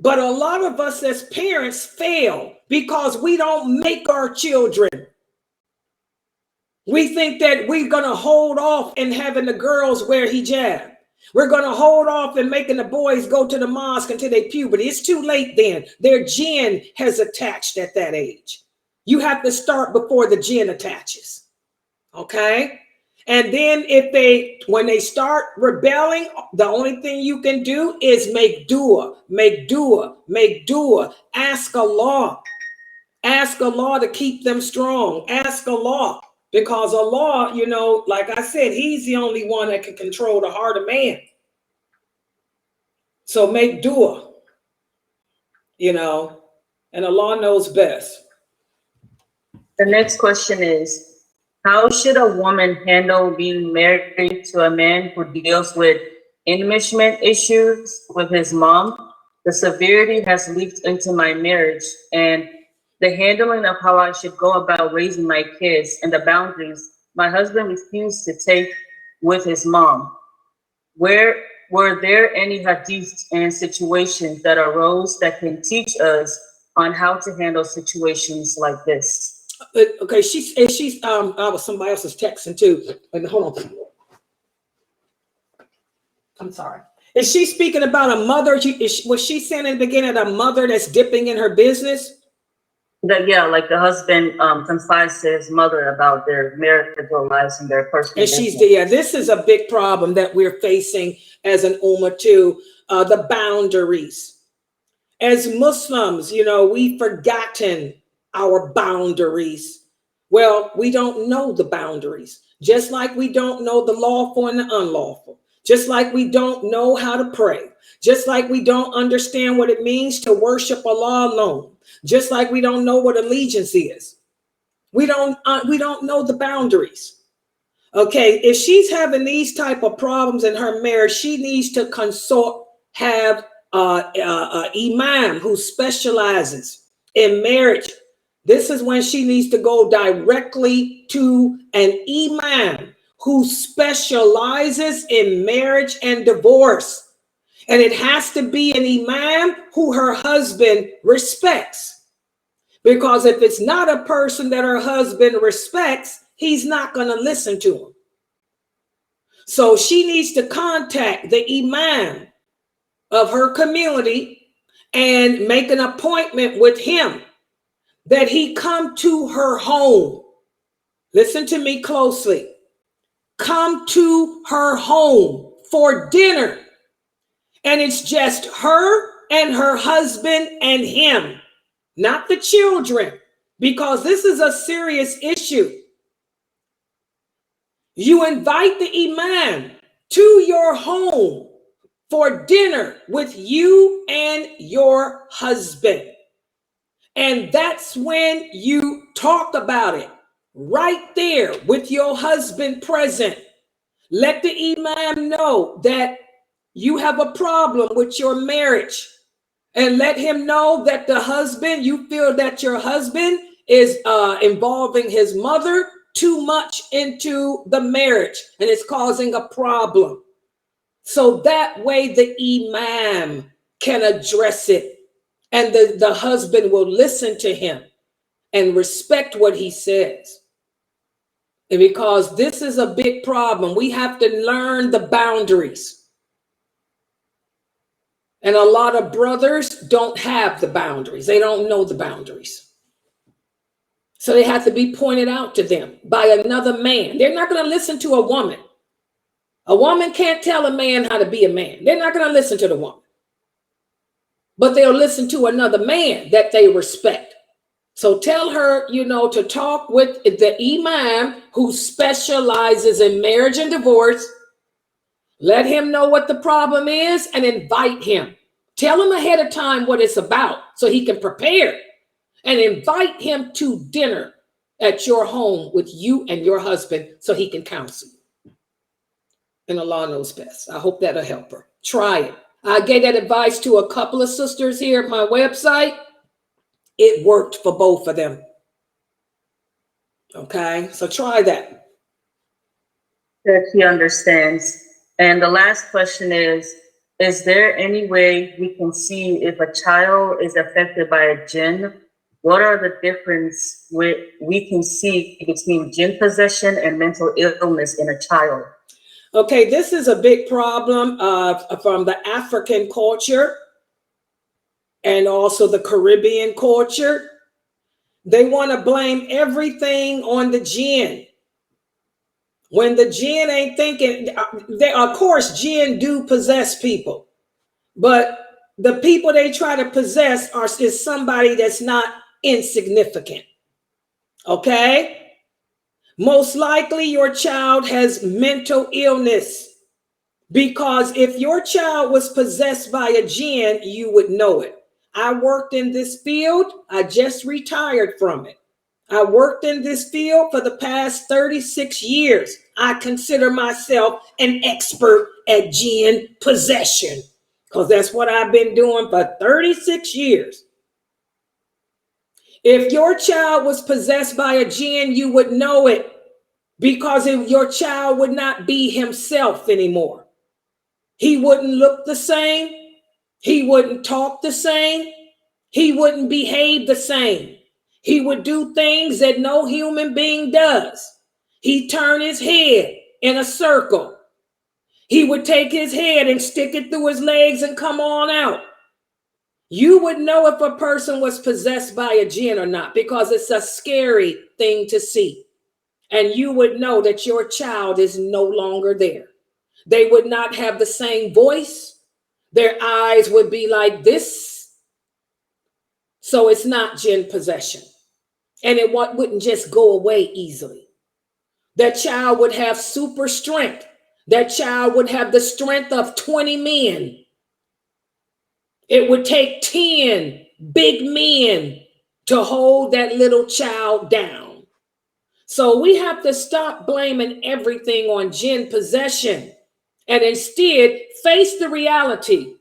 But a lot of us as parents fail because we don't make our children. We think that we're going to hold off in having the girls wear hijab. We're going to hold off in making the boys go to the mosque until they puberty. It's too late then. Their jinn has attached at that age. You have to start before the jinn attaches. Okay? And then when they start rebelling, the only thing you can do is make dua, make dua, make dua. Ask Allah. Ask Allah to keep them strong. Ask Allah. Because Allah, like I said, He's the only one that can control the heart of man. So make dua, and Allah knows best. The next question is, How should a woman handle being married to a man who deals with enmeshment issues with his mom? The severity has leaked into my marriage, and the handling of how I should go about raising my kids and the boundaries my husband refused to take with his mom. Were there any hadiths and situations that arose that can teach us on how to handle situations like this? Okay, she's I was somebody else's texting too. Wait, hold on. I'm sorry. Is she speaking about a mother? Was she saying in the beginning a mother that's dipping in her business? Yeah, like the husband confides to his mother about their marital lives and their personal. And she's this is a big problem that we're facing as an ummah too. The boundaries. As Muslims, we've forgotten our boundaries. Well, we don't know the boundaries, just like we don't know the lawful and the unlawful, just like we don't know how to pray, just like we don't understand what it means to worship Allah alone, just like we don't know what allegiance is. We don't know the boundaries. Okay, if she's having these type of problems in her marriage, she needs to have imam who specializes in marriage. This is when she needs to go directly to an imam who specializes in marriage and divorce. And it has to be an imam who her husband respects. Because if it's not a person that her husband respects, he's not going to listen to him. So she needs to contact the imam of her community and make an appointment with him that he come to her home. Listen to me closely. Come to her home for dinner. And it's just her and her husband and him, not the children, because this is a serious issue. You invite the imam to your home for dinner with you and your husband. And that's when you talk about it right there with your husband present. Let the imam know that you have a problem with your marriage, and let him know that the husband, you feel that your husband is involving his mother too much into the marriage and it's causing a problem. So that way the imam can address it. And the husband will listen to him and respect what he says. And because this is a big problem, we have to learn the boundaries. And a lot of brothers don't have the boundaries. They don't know the boundaries. So they have to be pointed out to them by another man. They're not going to listen to a woman. A woman can't tell a man how to be a man. They're not going to listen to the woman. But they'll listen to another man that they respect. So tell her, to talk with the imam who specializes in marriage and divorce. Let him know what the problem is and invite him. Tell him ahead of time what it's about so he can prepare, and invite him to dinner at your home with you and your husband so he can counsel you. And Allah knows best. I hope that'll help her. Try it. I gave that advice to a couple of sisters here at my website. It worked for both of them. Okay, so try that. That she understands. And the last question is there any way we can see if a child is affected by a jinn? What are the difference we can see between jinn possession and mental illness in a child? Okay, this is a big problem from the African culture and also the Caribbean culture. They want to blame everything on the jinn. When the jinn ain't thinking, of course, jinn do possess people, but the people they try to possess is somebody that's not insignificant. Okay? Most likely your child has mental illness, because if your child was possessed by a jinn, you would know it. I worked in this field. I just retired from it. I worked in this field for the past 36 years. I consider myself an expert at jinn possession because that's what I've been doing for 36 years. If your child was possessed by a jinn, you would know it, because your child would not be himself anymore. He wouldn't look the same. He wouldn't talk the same. He wouldn't behave the same. He would do things that no human being does. He'd turn his head in a circle. He would take his head and stick it through his legs and come on out. You would know if a person was possessed by a jinn or not, because it's a scary thing to see. And you would know that your child is no longer there. They would not have the same voice. Their eyes would be like this. So it's not jinn possession. And it wouldn't just go away easily. That child would have super strength. That child would have the strength of 20 men. It would take 10 big men to hold that little child down. So we have to stop blaming everything on jinn possession and instead face the reality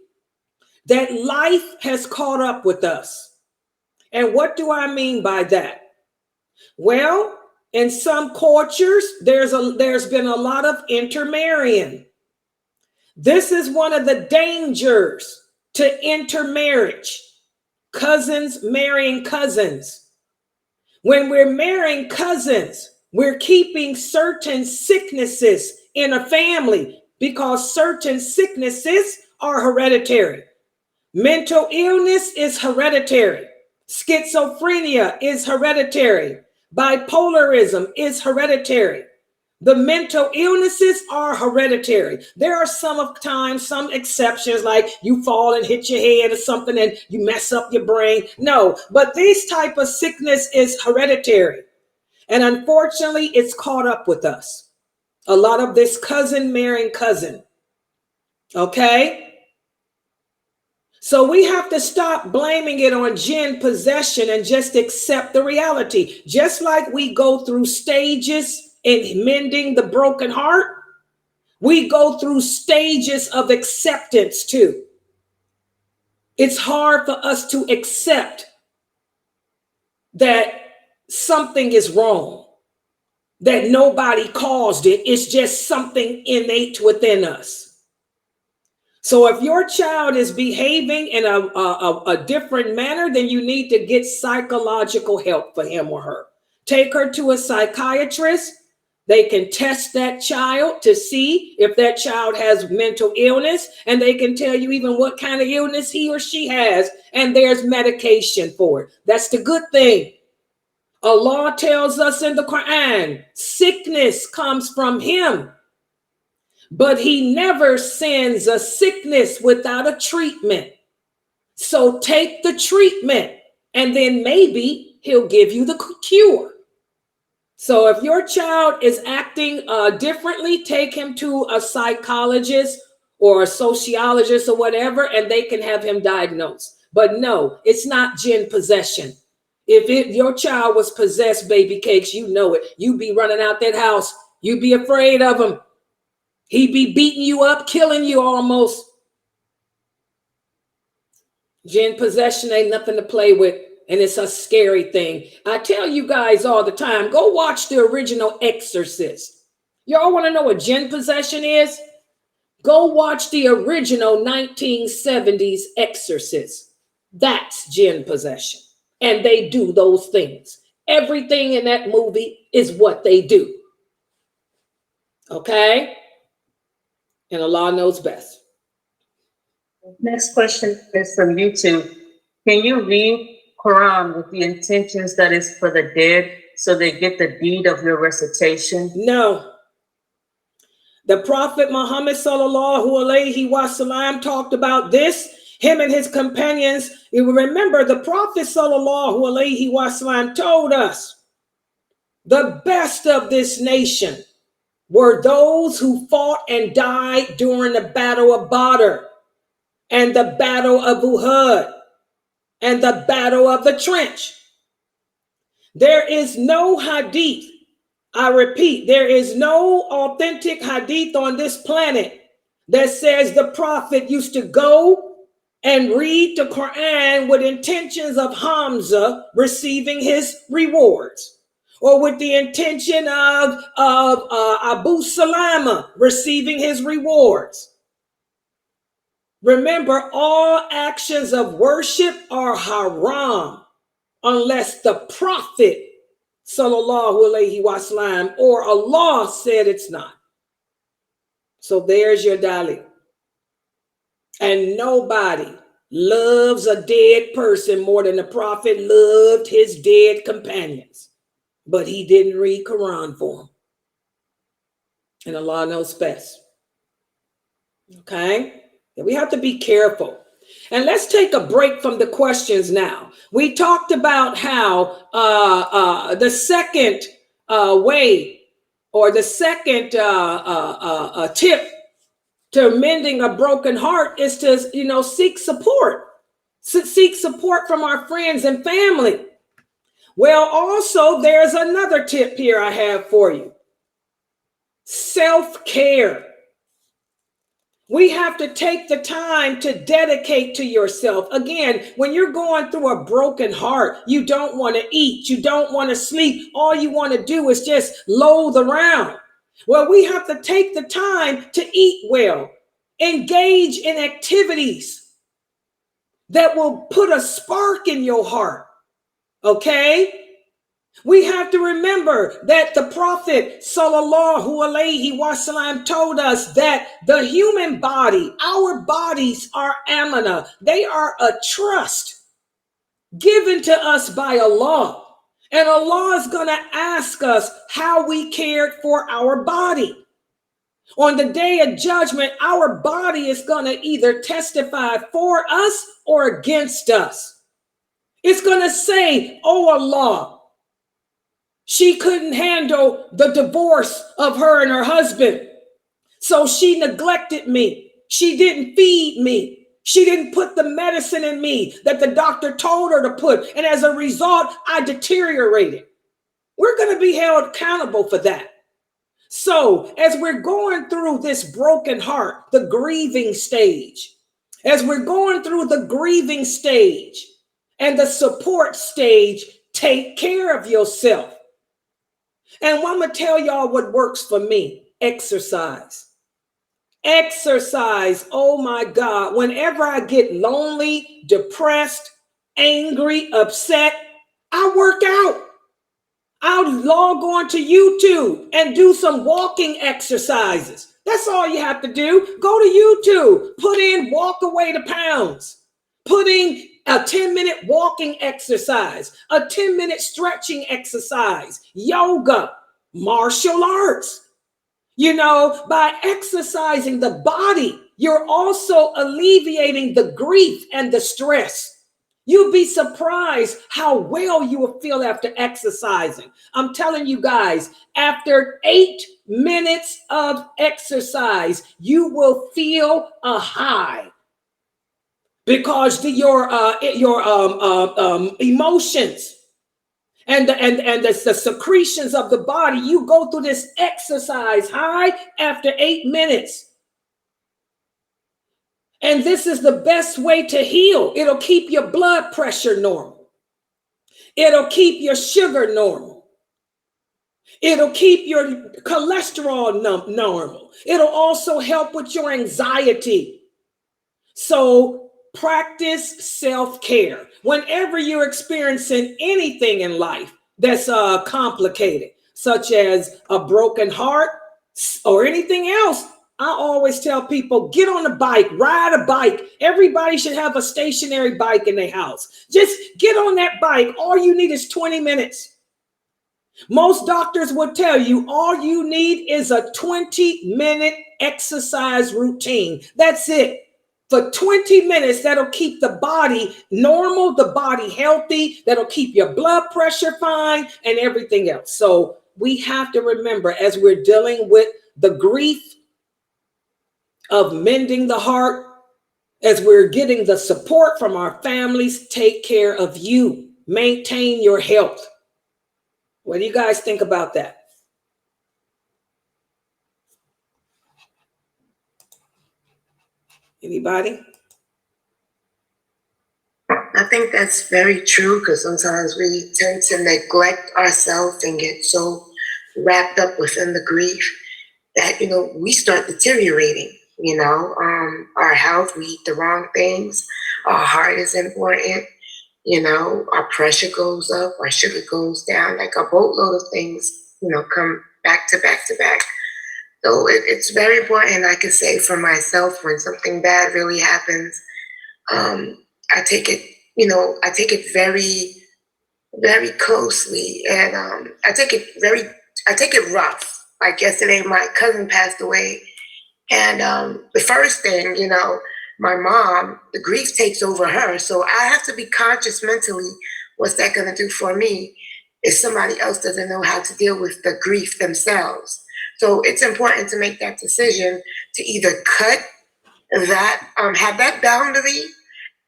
that life has caught up with us. And what do I mean by that? Well, in some cultures, there's been a lot of intermarrying. This is one of the dangers to intermarriage. Cousins marrying cousins. When we're marrying cousins, we're keeping certain sicknesses in a family because certain sicknesses are hereditary. Mental illness is hereditary. Schizophrenia is hereditary. Bipolarism is hereditary. The mental illnesses are hereditary. There are sometimes some exceptions, like you fall and hit your head or something and you mess up your brain. No, but this type of sickness is hereditary. And unfortunately, it's caught up with us. A lot of this cousin marrying cousin. Okay? So we have to stop blaming it on jinn possession and just accept the reality. Just like we go through stages in mending the broken heart, we go through stages of acceptance too. It's hard for us to accept that something is wrong, that nobody caused it. It's just something innate within us. So if your child is behaving in a different manner, then you need to get psychological help for him or her. Take her to a psychiatrist. They can test that child to see if that child has mental illness, and they can tell you even what kind of illness he or she has, and there's medication for it. That's the good thing. Allah tells us in the Quran, sickness comes from him, but he never sends a sickness without a treatment. So take the treatment, and then maybe he'll give you the cure. So if your child is acting differently, take him to a psychologist or a sociologist or whatever, and they can have him diagnosed. But no, it's not jinn possession. If your child was possessed, baby cakes, you know it. You be running out that house. You be afraid of him. He be beating you up, killing you almost. Jinn possession ain't nothing to play with. And it's a scary thing. I tell you guys all the time, go watch the original Exorcist. Y'all want to know what jinn possession is? Go watch the original 1970s Exorcist. That's jinn possession. And they do those things. Everything in that movie is what they do. Okay? And Allah knows best. Next question is from YouTube. Can you read Quran with the intentions that is for the dead so they get the deed of your recitation? No. The Prophet Muhammad sallallahu alaihi wasallam talked about this. Him and his companions. You remember the Prophet sallallahu alaihi wasallam told us the best of this nation were those who fought and died during the Battle of Badr and the Battle of Uhud and the Battle of the Trench. There is no hadith. I repeat, there is no authentic hadith on this planet that says the prophet used to go and read the Quran with intentions of Hamza receiving his rewards, or with the intention of Abu Salama receiving his rewards. Remember, all actions of worship are haram unless the prophet sallallahu alaihi wasallam or Allah said it's not. So there's your dalil. And nobody loves a dead person more than the prophet loved his dead companions. But he didn't read Quran for them. And Allah knows best. Okay? And we have to be careful. And let's take a break from the questions now. We talked about how the second way, or the second tip to mending a broken heart is to, seek support. Seek support from our friends and family. Well, also, there's another tip here I have for you. Self-care. We have to take the time to dedicate to yourself. Again, when you're going through a broken heart, you don't want to eat, you don't want to sleep. All you want to do is just loathe around. Well, we have to take the time to eat well, engage in activities that will put a spark in your heart. Okay? We have to remember that the Prophet sallallahu alaihi wasallam told us that the human body, our bodies are amana. They are a trust given to us by Allah. And Allah is going to ask us how we cared for our body. On the day of judgment, our body is going to either testify for us or against us. It's going to say, oh Allah, she couldn't handle the divorce of her and her husband, so she neglected me. She didn't feed me. She didn't put the medicine in me that the doctor told her to put. And as a result, I deteriorated. We're going to be held accountable for that. So as we're going through this broken heart, the grieving stage, as we're going through the grieving stage and the support stage, take care of yourself. And I'm going to tell y'all what works for me. Exercise. Exercise. Oh my God. Whenever I get lonely, depressed, angry, upset, I work out. I'll log on to YouTube and do some walking exercises. That's all you have to do. Go to YouTube, put in walk away the pounds, put in a 10-minute walking exercise, a 10-minute stretching exercise, yoga, martial arts. By exercising the body, you're also alleviating the grief and the stress. You'll be surprised how well you will feel after exercising. I'm telling you guys, after 8 minutes of exercise, you will feel a high. Because your emotions and the secretions of the body, you go through this exercise high after 8 minutes. And this is the best way to heal. It'll keep your blood pressure normal. It'll keep your sugar normal. It'll keep your cholesterol normal. It'll also help with your anxiety. So practice self-care. Whenever you're experiencing anything in life that's complicated, such as a broken heart or anything else, I always tell people, get on a bike, ride a bike. Everybody should have a stationary bike in their house. Just get on that bike. All you need is 20 minutes. Most doctors will tell you all you need is a 20-minute exercise routine. That's it. For 20 minutes, that'll keep the body normal, the body healthy. That'll keep your blood pressure fine and everything else. So we have to remember, as we're dealing with the grief of mending the heart, as we're getting the support from our families, take care of you. Maintain your health. What do you guys think about that? Anybody? I think that's very true, because sometimes we tend to neglect ourselves and get so wrapped up within the grief that, we start deteriorating, our health, we eat the wrong things, our heart is important, our pressure goes up, our sugar goes down, like a boatload of things, come back to back to back. So it's very important. I can say for myself, when something bad really happens, I take it, I take it very, very closely, and I take it rough. Like yesterday, my cousin passed away, and the first thing, my mom, the grief takes over her, so I have to be conscious mentally. What's that going to do for me if somebody else doesn't know how to deal with the grief themselves? So it's important to make that decision to either cut that, have that boundary,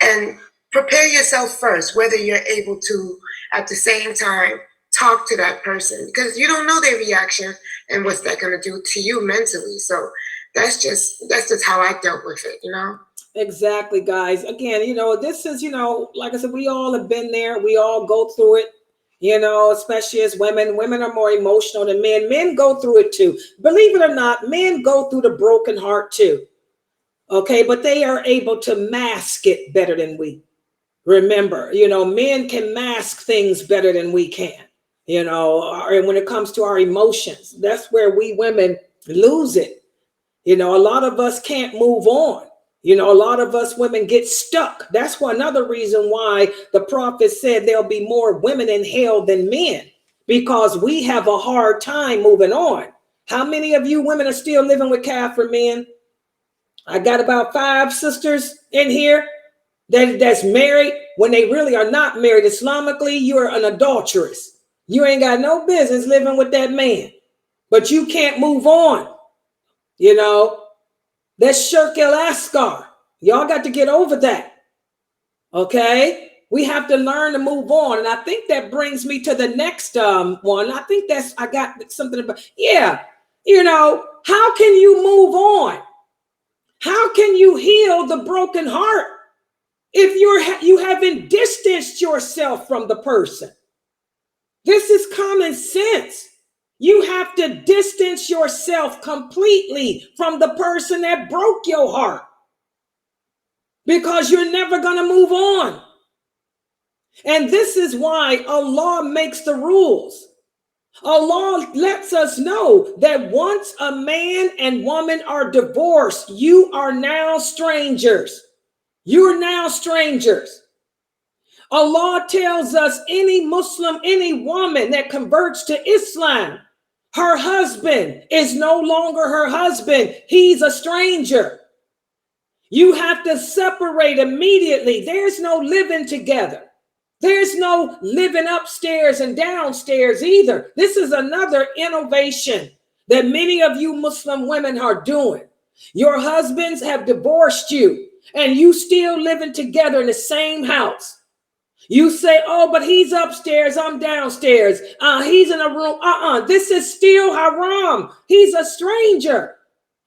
and prepare yourself first, whether you're able to, at the same time, talk to that person, because you don't know their reaction and what's that going to do to you mentally. So that's just how I dealt with it, Exactly, guys. Again, this is, like I said, we all have been there. We all go through it, especially as women. Women are more emotional than men. Men go through it too. Believe it or not, men go through the broken heart too. Okay, but they are able to mask it better than we. Remember, men can mask things better than we can, and when it comes to our emotions, that's where we women lose it. A lot of us can't move on. A lot of us women get stuck. That's another reason why the prophet said there'll be more women in hell than men, because we have a hard time moving on. How many of you women are still living with Catholic men? I got about 5 sisters in here that's married when they really are not married. Islamically, you're an adulteress. You ain't got no business living with that man, but you can't move on. That's shirk el askar. Y'all got to get over that. Okay, we have to learn to move on, and I think that brings me to the next one. I think I got something about. Yeah, how can you move on? How can you heal the broken heart if you haven't distanced yourself from the person? This is common sense. You have to distance yourself completely from the person that broke your heart, because you're never going to move on. And this is why Allah makes the rules. Allah lets us know that once a man and woman are divorced, you are now strangers. You're now strangers. Allah tells us any Muslim, any woman that converts to Islam, her husband is no longer her husband. He's a stranger. You have to separate immediately. There's no living together. There's no living upstairs and downstairs either. This is another innovation that many of you Muslim women are doing. Your husbands have divorced you and you still living together in the same house. You say, oh, but he's upstairs, I'm downstairs. He's in a room. This is still haram. He's a stranger.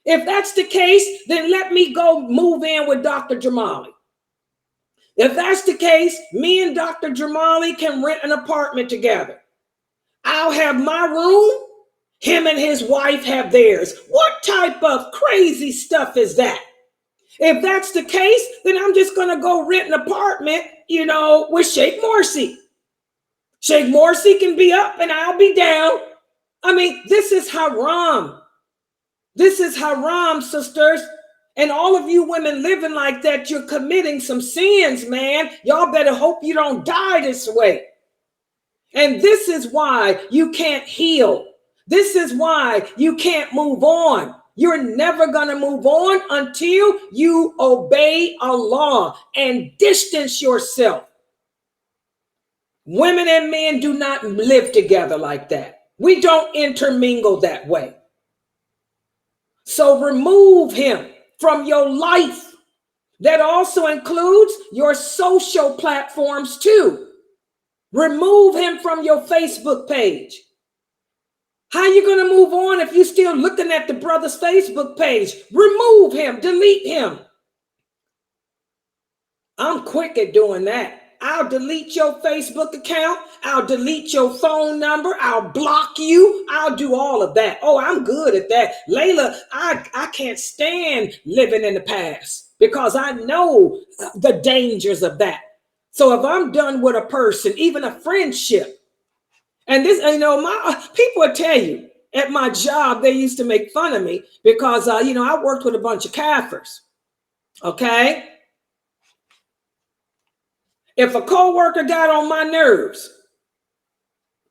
If that's the case, then let me go move in with Dr. Jamali. If that's the case, me and Dr. Jamali can rent an apartment together. I'll have my room. Him and his wife have theirs. What type of crazy stuff is that? If that's the case, then I'm just going to go rent an apartment, with Sheikh Morsi. Sheikh Morsi can be up and I'll be down. This is haram. This is haram, sisters. And all of you women living like that, you're committing some sins, man. Y'all better hope you don't die this way. And this is why you can't heal. This is why you can't move on. You're never going to move on until you obey Allah and distance yourself. Women and men do not live together like that. We don't intermingle that way. So remove him from your life. That also includes your social platforms too. Remove him from your Facebook page. How you going to move on if you're still looking at the brother's Facebook page? Remove him, delete him. I'm quick at doing that. I'll delete your Facebook account. I'll delete your phone number. I'll block you. I'll do all of that. Oh, I'm good at that. Laila, I can't stand living in the past because I know the dangers of that. So if I'm done with a person, even a friendship, and this, my people will tell you at my job, they used to make fun of me because, I worked with a bunch of kafirs. Okay. If a coworker got on my nerves,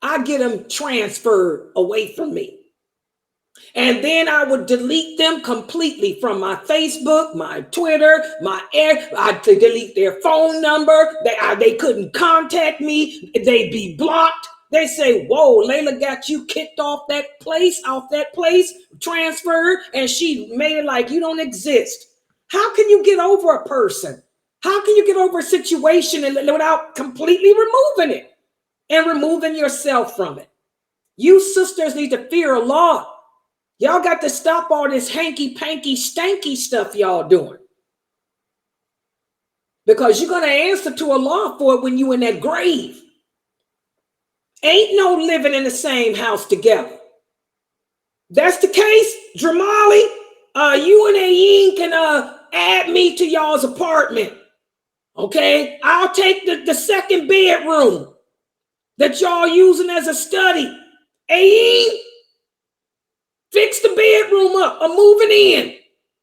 I get them transferred away from me. And then I would delete them completely from my Facebook, my Twitter, I'd delete their phone number. They couldn't contact me. They'd be blocked. They say, whoa, Laila got you kicked off that place, transferred, and she made it like you don't exist. How can you get over a person? How can you get over a situation without completely removing it and removing yourself from it? You sisters need to fear Allah. Y'all got to stop all this hanky-panky, stanky stuff y'all doing. Because you're going to answer to Allah for it when you in that grave. Ain't no living in the same house together. That's the case, Dramali. You and Ayin can add me to y'all's apartment. Okay, I'll take the second bedroom that y'all using as a study. Ayin, fix the bedroom up. I'm moving in.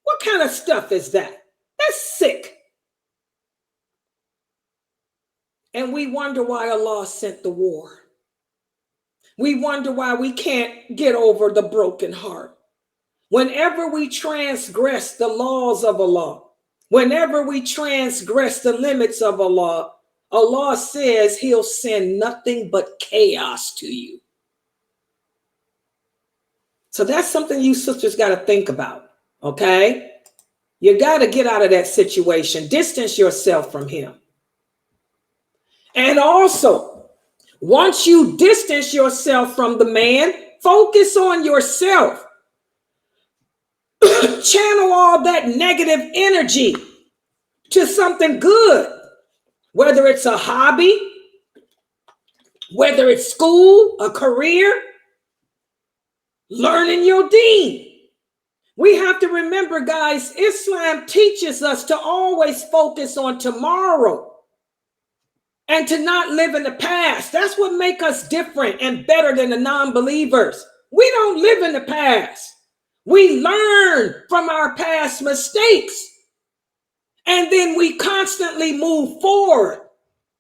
What kind of stuff is that? That's sick. And we wonder why Allah sent the war. We wonder why we can't get over the broken heart. Whenever we transgress the laws of Allah, whenever we transgress the limits of Allah, Allah says he'll send nothing but chaos to you. So that's something you sisters got to think about, okay? You got to get out of that situation. Distance yourself from him. And also, once you distance yourself from the man, focus on yourself. Channel all that negative energy to something good, whether it's a hobby, whether it's school, a career, learning your deen. We have to remember, guys, Islam teaches us to always focus on tomorrow and to not live in the past. That's what makes us different and better than the non-believers. We don't live in the past. We learn from our past mistakes. And then we constantly move forward,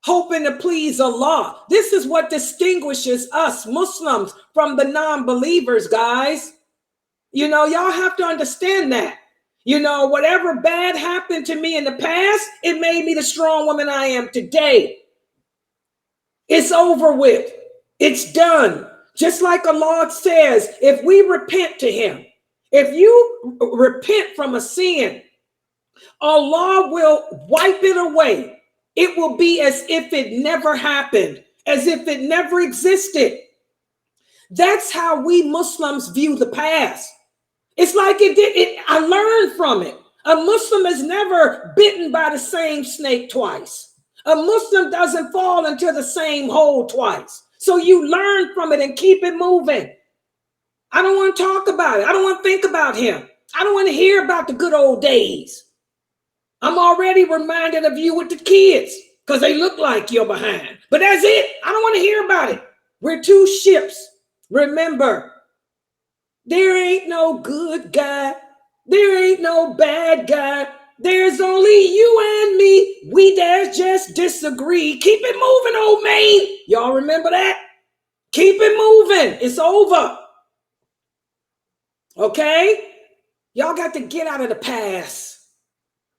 hoping to please Allah. This is what distinguishes us Muslims from the non-believers, guys. Y'all have to understand that. Whatever bad happened to me in the past, it made me the strong woman I am today. It's over with. It's done. Just like Allah says, if we repent to him, if you repent from a sin, Allah will wipe it away. It will be as if it never happened, as if it never existed. That's how we Muslims view the past. It's like I learned from it. A Muslim is never bitten by the same snake twice. A Muslim doesn't fall into the same hole twice. So you learn from it and keep it moving. I don't want to talk about it. I don't want to think about him. I don't want to hear about the good old days. I'm already reminded of you with the kids because they look like you're behind. But that's it. I don't want to hear about it. We're two ships. Remember, there ain't no good guy. There ain't no bad guy. There's only you and me. We dare just disagree. Keep it moving, old man. Y'all remember that? Keep it moving. It's over. Okay? Y'all got to get out of the past.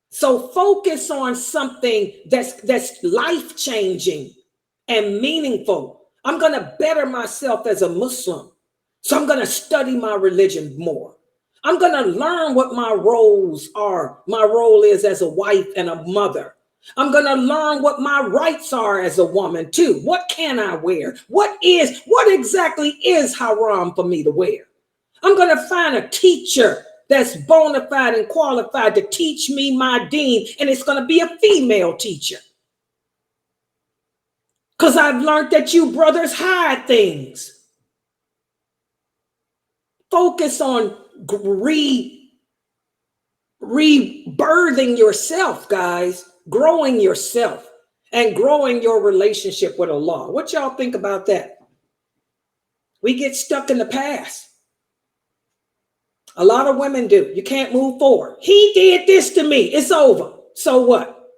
So focus on something that's life-changing and meaningful. I'm going to better myself as a Muslim. So I'm going to study my religion more. I'm going to learn what my roles are. My role is as a wife and a mother. I'm going to learn what my rights are as a woman too. What can I wear? What exactly is haram for me to wear? I'm going to find a teacher that's bona fide and qualified to teach me my deen, and it's going to be a female teacher. Because I've learned that you brothers hide things. Focus on rebirthing yourself, guys, growing yourself and growing your relationship with Allah. What y'all think about that? We get stuck in the past. A lot of women do. You can't move forward. He did this to me. It's over. So what?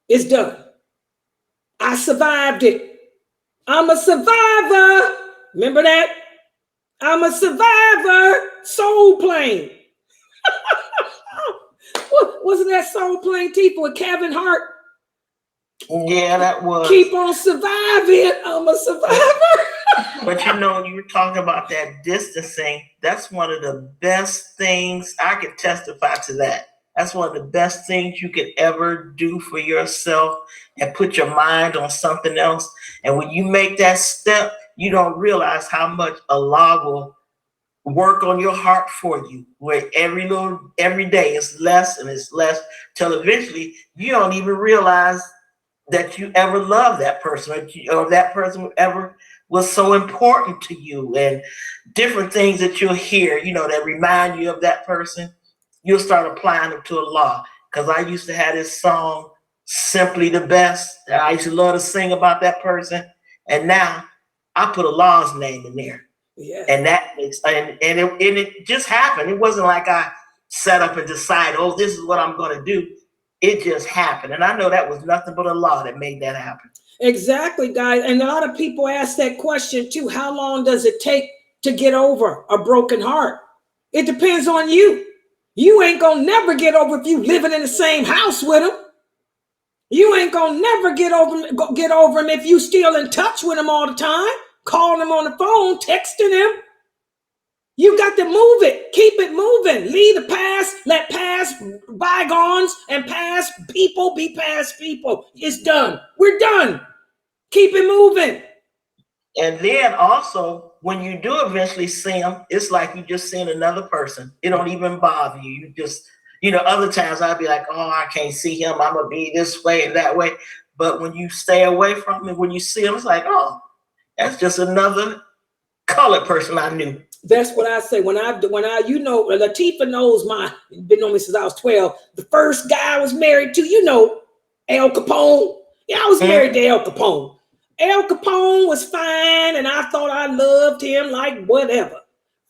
It's done. I survived it. I'm a survivor. Remember that? I'm a survivor. Soul Plane. Wasn't that Soul Plane, Tifa, with Kevin Hart? Yeah, that was. Keep on surviving. I'm a survivor. But you know, you were talking about that distancing. That's one of the best things. I can testify to that. That's one of the best things you could ever do for yourself and put your mind on something else. And when you make that step, you don't realize how much Allah will work on your heart for you, where every day it's less and it's less, till eventually you don't even realize that you ever loved that person, or that person ever was so important to you, and different things that you'll hear, that remind you of that person. You'll start applying it to Allah. Because I used to have this song, Simply the Best, that I used to love to sing about that person, and now I put Allah's name in there. Yeah. And that makes, and it just happened. It wasn't like I sat up and decided, oh, this is what I'm going to do. It just happened. And I know that was nothing but Allah that made that happen. Exactly, guys. And a lot of people ask that question too. How long does it take to get over a broken heart? It depends on you. You ain't going to never get over if you living in the same house with them. You ain't going to never get over him if you still in touch with him all the time. Calling him on the phone, texting him. You got to move it. Keep it moving. Leave the past. Let past bygones and past people be past people. It's done. We're done. Keep it moving. And then also, when you do eventually see them, it's like you just seen another person. It don't even bother you. You just, other times I'd be like, oh, I can't see him. I'm going to be this way and that way. But when you stay away from him, when you see him, it's like, oh, that's just another colored person I knew. That's what I say. When I, Latifah knows been on me since I was 12. The first guy I was married to, Al Capone. Yeah, I was married to Al Capone. Al Capone was fine, and I thought I loved him like whatever.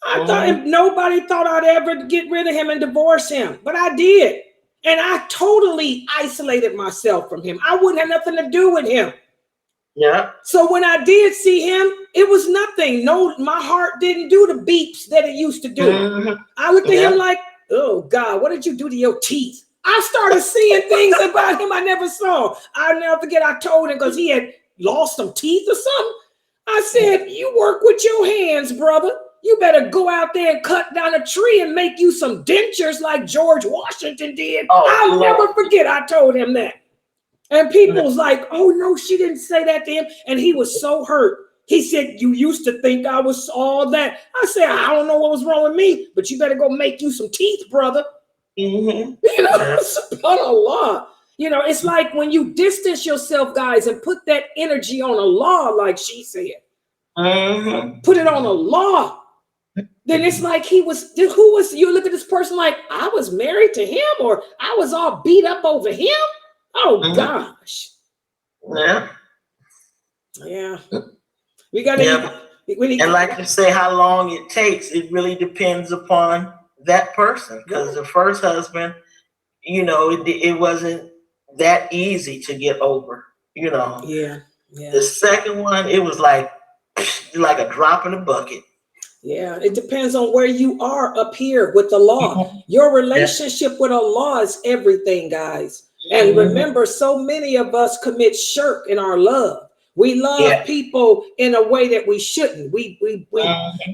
I thought nobody thought I'd ever get rid of him and divorce him, but I did. And I totally isolated myself from him. I wouldn't have nothing to do with him. Yeah. So when I did see him, it was nothing. No, my heart didn't do the beeps that it used to do. I looked at him like, oh God, what did you do to your teeth? I started seeing things about him I never saw. I'll never forget, I told him, because he had lost some teeth or something. I said, you work with your hands, brother. You better go out there and cut down a tree and make you some dentures like George Washington did. I'll never forget, I told him that. And people was like, oh, no, she didn't say that to him. And he was so hurt. He said, you used to think I was all that. I said, I don't know what was wrong with me, but you better go make you some teeth, brother. SubhanAllah. It's like when you distance yourself, guys, and put that energy on Allah, like she said. Put it on Allah. Then it's like you look at this person like, I was married to him, or I was all beat up over him. Oh gosh. Yeah. We got to. And like you say, how long it takes, it really depends upon that person. Because the first husband, it wasn't that easy to get over. Yeah. The second one, it was like a drop in the bucket. Yeah, it depends on where you are up here with Allah. Your relationship with Allah is everything, guys. And remember, so many of us commit shirk in our love. We love people in a way that we shouldn't. We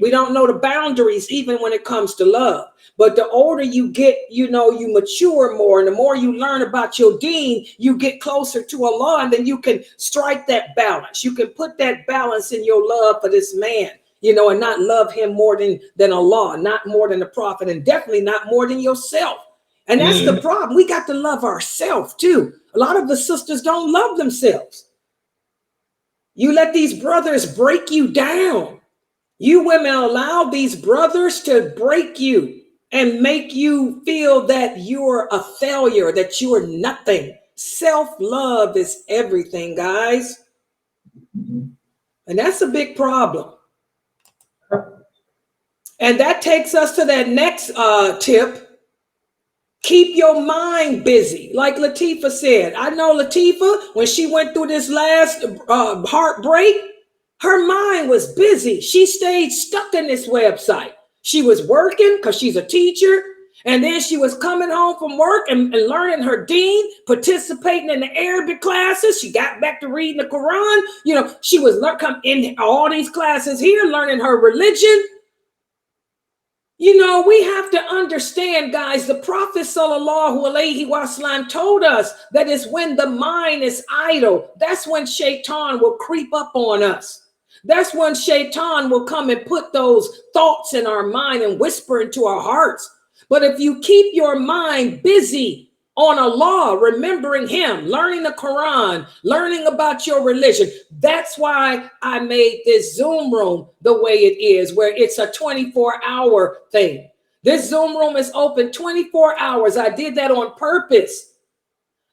don't know the boundaries even when it comes to love. But the older you get, you know, you mature more, and the more you learn about your deen, you get closer to Allah, and then you can strike that balance. You can put that balance in your love for this man, you know, and not love him more than Allah, not more than the prophet, and definitely not more than yourself. And that's the problem. We got to love ourselves too. A lot of the sisters don't love themselves. You let these brothers break you down. You women allow these brothers to break you and make you feel that you're a failure, that you are nothing. Self-love is everything, guys. And that's a big problem. And that takes us to that next tip. Keep your mind busy. Like Latifah said, I know Latifah, when she went through this last heartbreak, her mind was busy. She stayed stuck in this website. She was working because she's a teacher. And then she was coming home from work and learning her deen, participating in the Arabic classes. She got back to reading the Quran. You know, she was come in all these classes here, learning her religion. You know, we have to understand, guys, the Prophet sallallahu alaihi wasallam told us that it's when the mind is idle. That's when shaitan will creep up on us. That's when shaitan will come and put those thoughts in our mind and whisper into our hearts. But if you keep your mind busy on Allah, remembering him, learning the Quran, learning about your religion, that's why I made this Zoom room the way it is, where it's a 24-hour thing. This Zoom room is open 24 hours. I did that on purpose.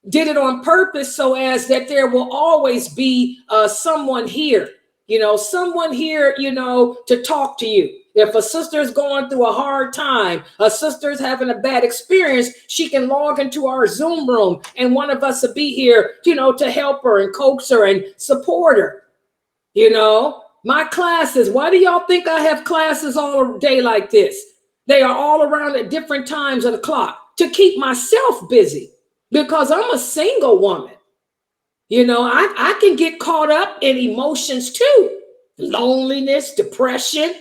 Did it on purpose so as that there will always be someone here, you know, someone here, you know, to talk to you. If a sister's going through a hard time, a sister's having a bad experience, she can log into our Zoom room and one of us will be here, you know, to help her and coax her and support her. You know, my classes, why do y'all think I have classes all day like this? They are all around at different times of the clock to keep myself busy, because I'm a single woman. You know, I can get caught up in emotions too. Loneliness, depression.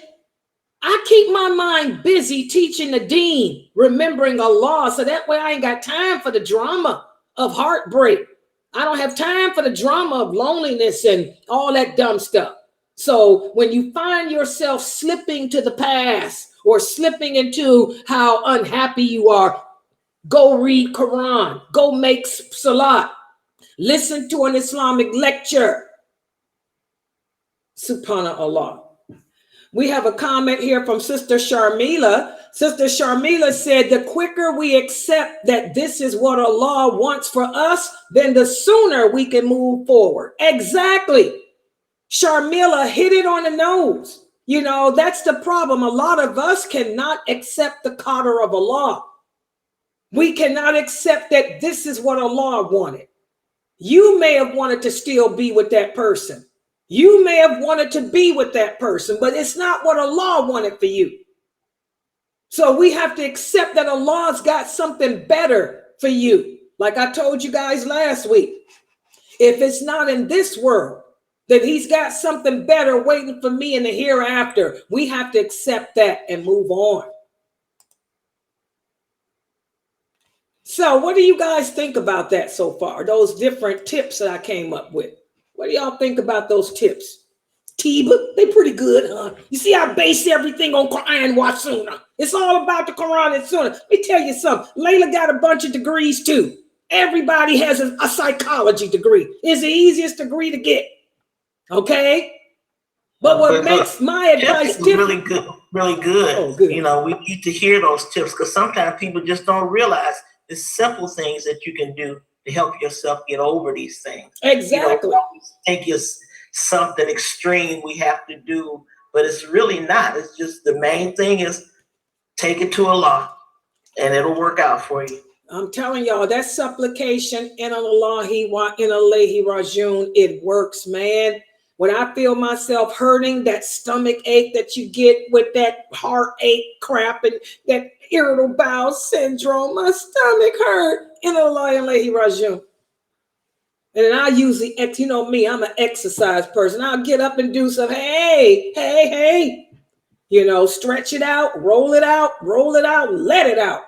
I keep my mind busy teaching the deen, remembering Allah, so that way I ain't got time for the drama of heartbreak. I don't have time for the drama of loneliness and all that dumb stuff. So when you find yourself slipping to the past or slipping into how unhappy you are, go read Quran, go make salat, listen to an Islamic lecture. Subhanallah. We have a comment here from Sister Sharmila. Sister Sharmila said, the quicker we accept that this is what Allah wants for us, then the sooner we can move forward. Exactly. Sharmila hit it on the nose. You know, that's the problem. A lot of us cannot accept the qadr of Allah. We cannot accept that this is what Allah wanted. You may have wanted to still be with that person. You may have wanted to be with that person, but it's not what Allah wanted for you. So we have to accept that Allah's got something better for you. Like I told you guys last week, if it's not in this world, then he's got something better waiting for me in the hereafter. We have to accept that and move on. So what do you guys think about that so far? Those different tips that I came up with. What do y'all think about those tips? Tiba, they pretty good, huh? You see, I base everything on Quran wa Sunnah. It's all about the Quran and Sunnah. Let me tell you something. Laila got a bunch of degrees too. Everybody has a psychology degree. It's the easiest degree to get. Okay? But what makes my advice different? Really good. Oh, good. You know, we need to hear those tips, because sometimes people just don't realize the simple things that you can do to help yourself get over these things. Exactly. You know, think it's something extreme we have to do, but it's really not. It's just the main thing is take it to Allah and it'll work out for you. I'm telling y'all, that supplication, in Allahi wa in alayhi rajun, it works, man. When I feel myself hurting, that stomach ache that you get with that heartache crap and that irritable bowel syndrome, my stomach hurt. In Allahi alayhi rajun. And then I usually, you know me, I'm an exercise person. I'll get up and do some, hey, you know, stretch it out, roll it out, let it out.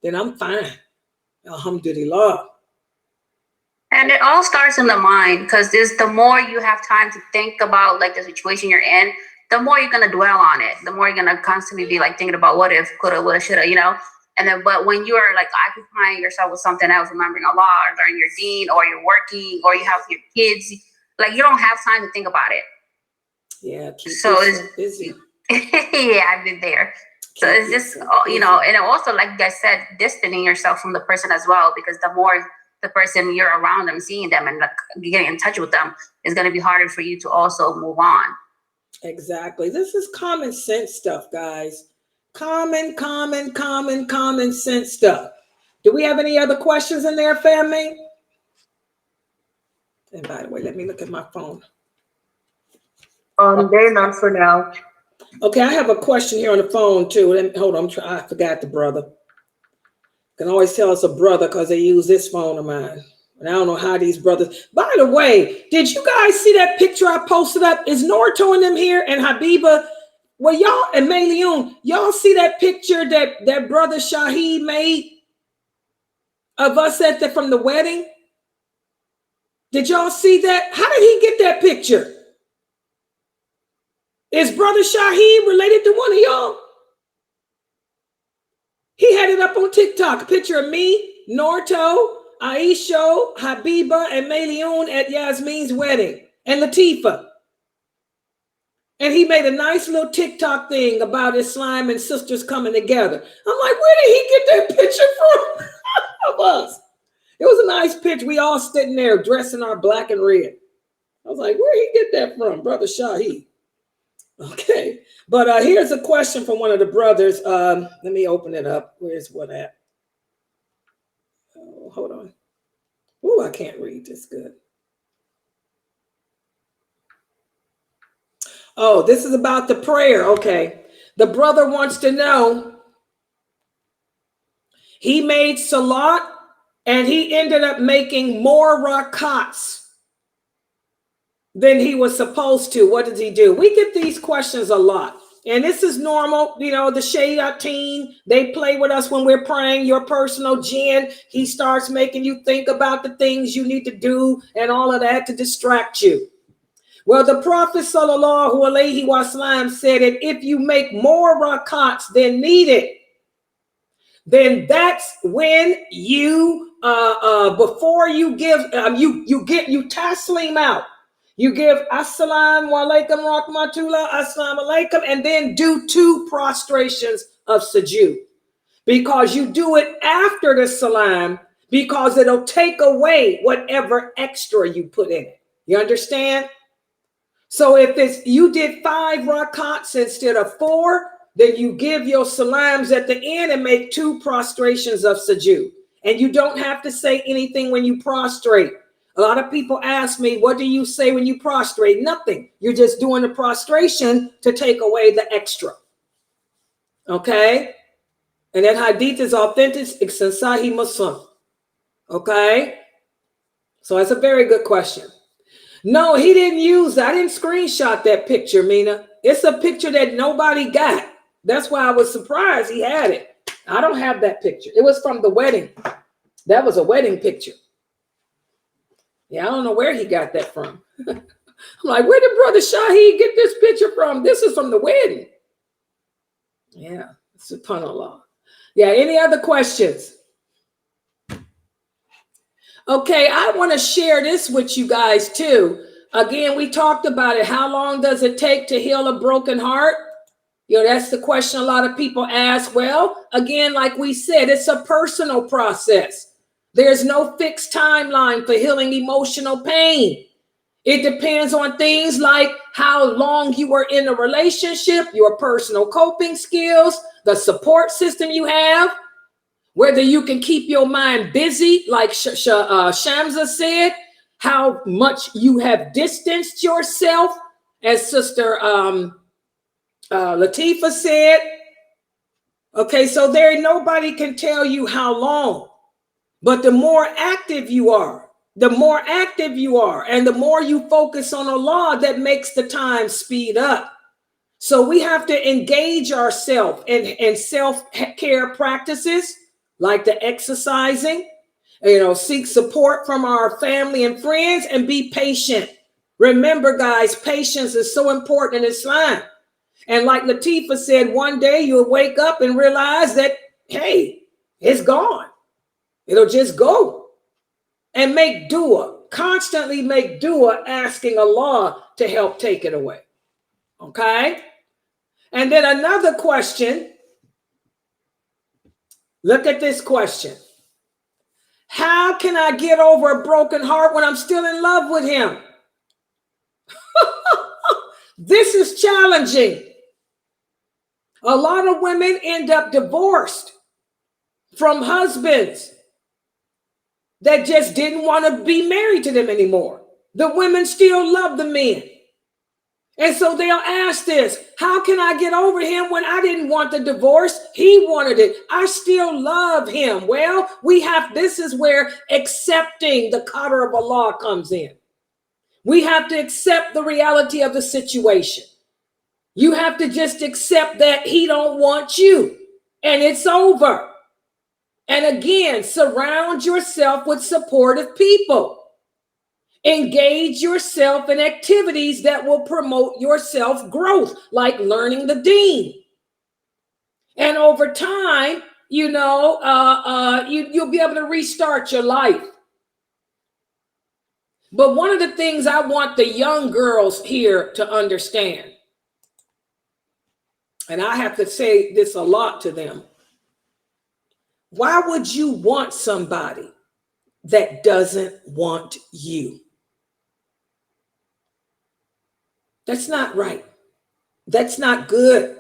Then I'm fine. Alhamdulillah. And it all starts in the mind, because the more you have time to think about like the situation you're in, the more you're gonna dwell on it. The more you're gonna constantly be like thinking about what if, coulda, woulda, shoulda, you know. And then, but when you are like occupying yourself with something else, remembering Allah, or learning your deen, or you're working, or you have your kids, like you don't have time to think about it. Yeah. So it's busy. Yeah, I've been there. So it's just, you know, and also, like you guys said, distancing yourself from the person as well, because the more the person you're around them, seeing them and like getting in touch with them, is going to be harder for you to also move on. Exactly. This is common sense stuff, guys. Common sense stuff. Do we have any other questions in there, family? And by the way, let me look at my phone. They're not for now. Okay, I have a question here on the phone too. Hold on, I forgot the brother. Can always tell it's a brother because they use this phone of mine. And I don't know how these brothers. By the way, did you guys see that picture I posted up? Is Norto and them here and Habiba? Well, y'all and Mayleon, y'all see that picture that brother Shaheed made of us from the wedding? Did y'all see that? How did he get that picture? Is brother Shaheed related to one of y'all? He had it up on TikTok, a picture of me, Norto, Aisha, Habiba, and Mayleon at Yasmin's wedding, and Latifa. And he made a nice little TikTok thing about Islam and sisters coming together. I'm like, where did he get that picture from of us? It was a nice picture. We all sitting there dressed in our black and red. I was like, where did he get that from, brother Shaheed? Okay, but here's a question from one of the brothers. Let me open it up. Where's what at? Oh, hold on. Oh, I can't read this good. Oh, this is about the prayer. Okay, the brother wants to know. He made salat and he ended up making more rakats than he was supposed to. What did he do? We get these questions a lot. And this is normal. You know, the shayateen, they play with us when we're praying. Your personal jinn, he starts making you think about the things you need to do and all of that to distract you. Well, the Prophet sallallahu alaihi wasallam said that if you make more rakats than needed, then that's when you, before you give, you taslim out. You give assalamu alaikum rahmatullah, assalamu alaikum, and then do 2 prostrations of sujood. Because you do it after the salam, because it'll take away whatever extra you put in it. You understand? So if you did 5 rakats instead of 4, then you give your salams at the end and make 2 prostrations of sujood. And you don't have to say anything when you prostrate. A lot of people ask me, what do you say when you prostrate? Nothing. You're just doing the prostration to take away the extra. Okay? And that hadith is authentic. It's in Sahih Muslim. Okay? So that's a very good question. No, he didn't use that. I didn't screenshot that picture, Mina. It's a picture that nobody got. That's why I was surprised he had it. I don't have that picture. It was from the wedding. That was a wedding picture. Yeah, I don't know where he got that from. I'm like, where did brother Shaheed get this picture from? This is from the wedding. Yeah, subhanallah. Yeah, any other questions? Okay, I want to share this with you guys too. Again, we talked about it. How long does it take to heal a broken heart? You know, that's the question a lot of people ask. Well, again, like we said, it's a personal process. There's no fixed timeline for healing emotional pain. It depends on things like how long you were in a relationship, your personal coping skills, the support system you have, whether you can keep your mind busy, like Shamsa said, how much you have distanced yourself, as Sister Latifa said. Okay, so nobody can tell you how long. But the more active you are, the more active you are, and the more you focus on Allah, that makes the time speed up. So we have to engage ourselves in self-care practices like the exercising, seek support from our family and friends, and be patient. Remember, guys, patience is so important in Islam. And like Latifa said, one day you'll wake up and realize that, hey, it's gone. It'll just go. And make dua, constantly make dua, asking Allah to help take it away. Okay? And then another question. Look at this question. How can I get over a broken heart when I'm still in love with him? This is challenging. A lot of women end up divorced from husbands that just didn't want to be married to them anymore. The women still love the men. And so they'll ask this, how can I get over him when I didn't want the divorce? He wanted it. I still love him. Well, this is where accepting the qadr of Allah comes in. We have to accept the reality of the situation. You have to just accept that he don't want you and it's over. And again, surround yourself with supportive people. Engage yourself in activities that will promote your self-growth, like learning the deen. And over time, you'll be able to restart your life. But one of the things I want the young girls here to understand, and I have to say this a lot to them, why would you want somebody that doesn't want you? That's not right. That's not good.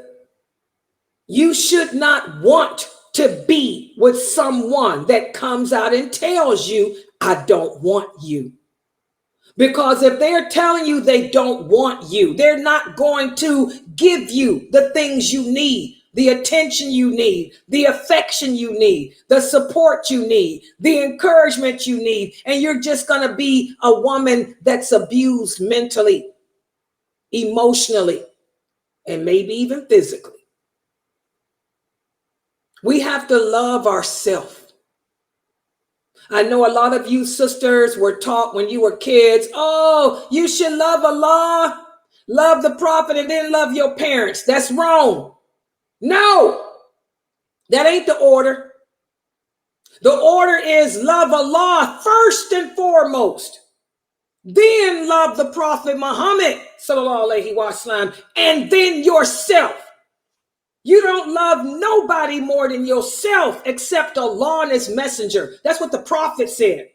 You should not want to be with someone that comes out and tells you, I don't want you. Because if they're telling you they don't want you, they're not going to give you the things you need, the attention you need, the affection you need, the support you need, the encouragement you need. And you're just going to be a woman that's abused mentally, emotionally, and maybe even physically. We have to love ourselves. I know a lot of you sisters were taught when you were kids, oh, you should love Allah, love the Prophet, and then love your parents. That's wrong. No, that ain't the order. The order is love Allah first and foremost. Then love the Prophet Muhammad, sallallahu alaihi wasallam, and then yourself. You don't love nobody more than yourself except Allah and his messenger. That's what the Prophet said.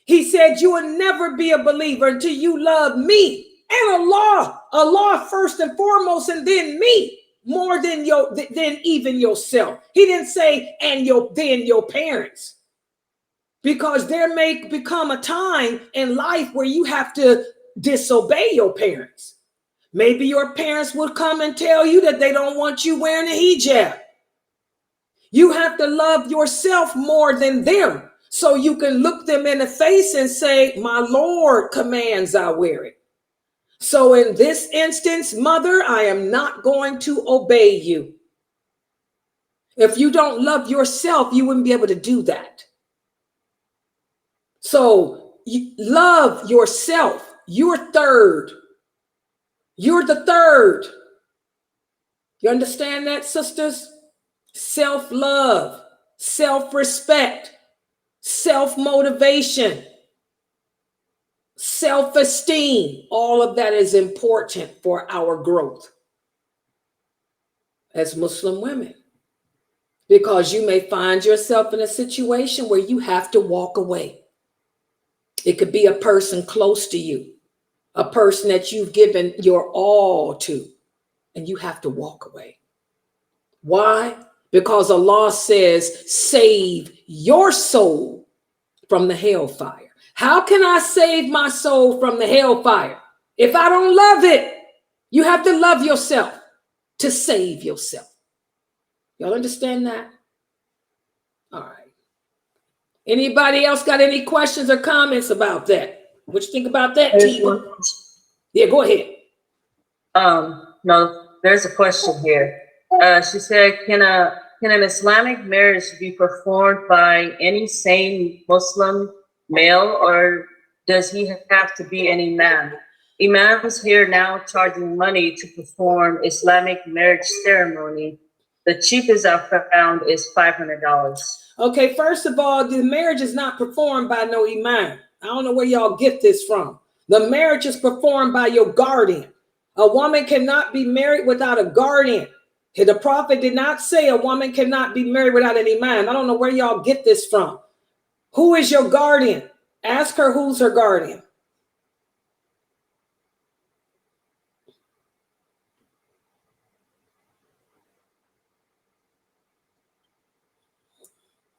He said, you will never be a believer until you love me and Allah. Allah first and foremost, and then me more than even yourself. He didn't say, then your parents. Because there may become a time in life where you have to disobey your parents. Maybe your parents will come and tell you that they don't want you wearing a hijab. You have to love yourself more than them so you can look them in the face and say, my Lord commands I wear it. So in this instance, mother, I am not going to obey you. If you don't love yourself, you wouldn't be able to do that. So you love yourself. You're third. You're the third. You understand that, sisters? Self-love, self-respect, self-motivation, self-esteem. All of that is important for our growth as Muslim women. Because you may find yourself in a situation where you have to walk away. It could be a person close to you, a person that you've given your all to, and you have to walk away. Why? Because Allah says, save your soul from the hellfire. How can I save my soul from the hellfire if I don't love it? You have to love yourself to save yourself. Y'all understand that? All right. Anybody else got any questions or comments about that? What you think about that, Tina? Yeah, go ahead. No, there's a question here. She said, can an Islamic marriage be performed by any sane Muslim male, or does he have to be an imam? Imams here now charging money to perform Islamic marriage ceremony. The cheapest I've found is $500. Okay, first of all, the marriage is not performed by no imam. I don't know where y'all get this from. The marriage is performed by your guardian. A woman cannot be married without a guardian. The prophet did not say a woman cannot be married without an imam. I don't know where y'all get this from. Who is your guardian? Ask her who's her guardian.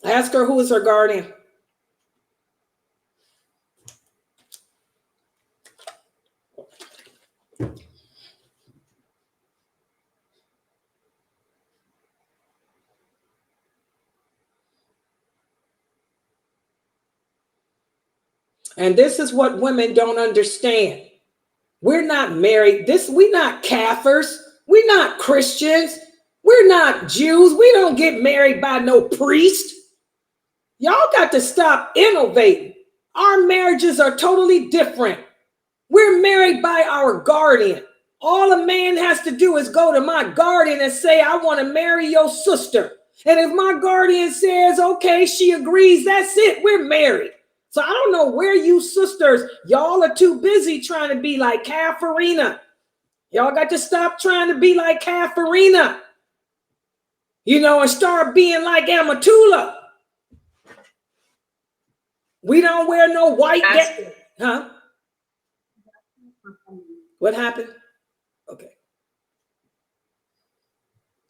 Ask her who is her guardian. And this is what women don't understand. We're not married. We're not Kafirs. We're not Christians. We're not Jews. We don't get married by no priest. Y'all got to stop innovating. Our marriages are totally different. We're married by our guardian. All a man has to do is go to my guardian and say, I want to marry your sister. And if my guardian says, okay, she agrees, that's it, we're married. So I don't know where you sisters, y'all are too busy trying to be like Kafarina. Y'all got to stop trying to be like Kafarina, and start being like Amatullah. We don't wear no white. Huh? What happened? Okay.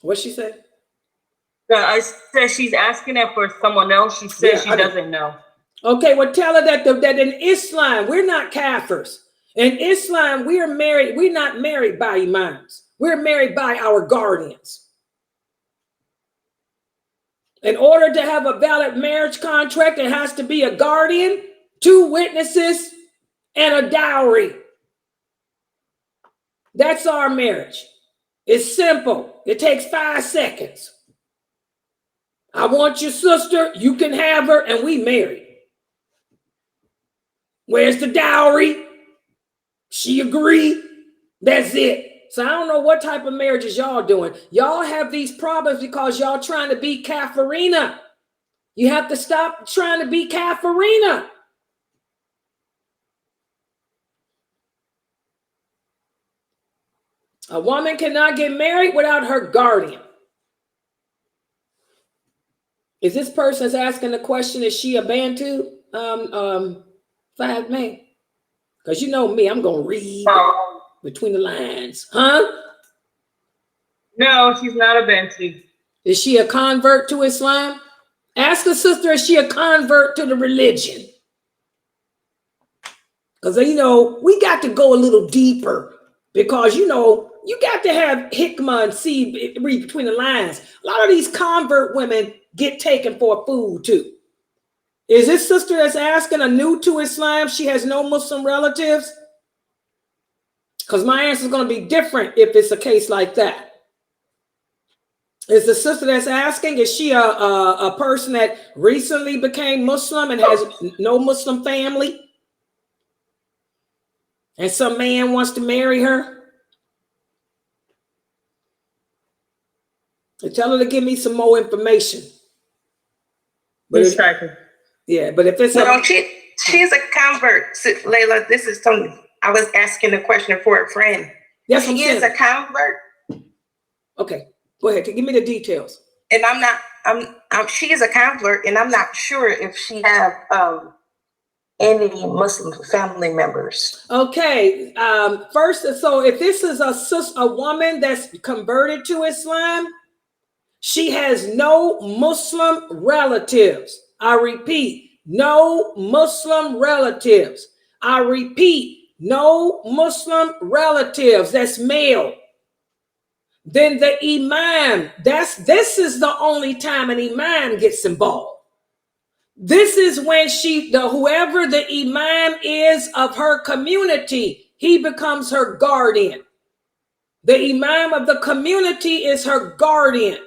What she said? I said she's asking that for someone else. She says she doesn't know. Okay, well, tell her that in Islam, we're not Kafirs. In Islam, we're married. We're not married by imams. We're married by our guardians. In order to have a valid marriage contract, there has to be a guardian, 2 witnesses, and a dowry. That's our marriage. It's simple. It takes 5 seconds. I want your sister. You can have her, and we married. Where's the dowry? She agreed. That's it. So I don't know what type of marriages y'all doing. Y'all have these problems because y'all trying to be Kafarina. You have to stop trying to be Kafarina. A woman cannot get married without her guardian. Is this person asking the question, is she a Bantu? 5 man. Because you know me, I'm going to read between the lines. Huh? No, she's not a Bantu. Is she a convert to Islam? Ask the sister, is she a convert to the religion? Because, we got to go a little deeper. Because, you got to have hikmah and read between the lines. A lot of these convert women get taken for food too. Is this sister that's asking a new to Islam? She has no Muslim relatives? Because my answer is going to be different if it's a case like that. Is the sister that's asking, is she a person that recently became Muslim and has no Muslim family? And some man wants to marry her? And tell her to give me some more information. But but if it's she's a convert, Laila. This is Tony. I was asking a question for a friend. Yes, she is a convert. Okay, go ahead. Give me the details. And she is a convert, and I'm not sure if she have any Muslim family members. Okay, first, so if this is a woman that's converted to Islam, she has no Muslim relatives. I repeat, no Muslim relatives. I repeat, no Muslim relatives. That's male. Then the imam, this is the only time an imam gets involved. This is when whoever the imam is of her community, he becomes her guardian. The imam of the community is her guardian,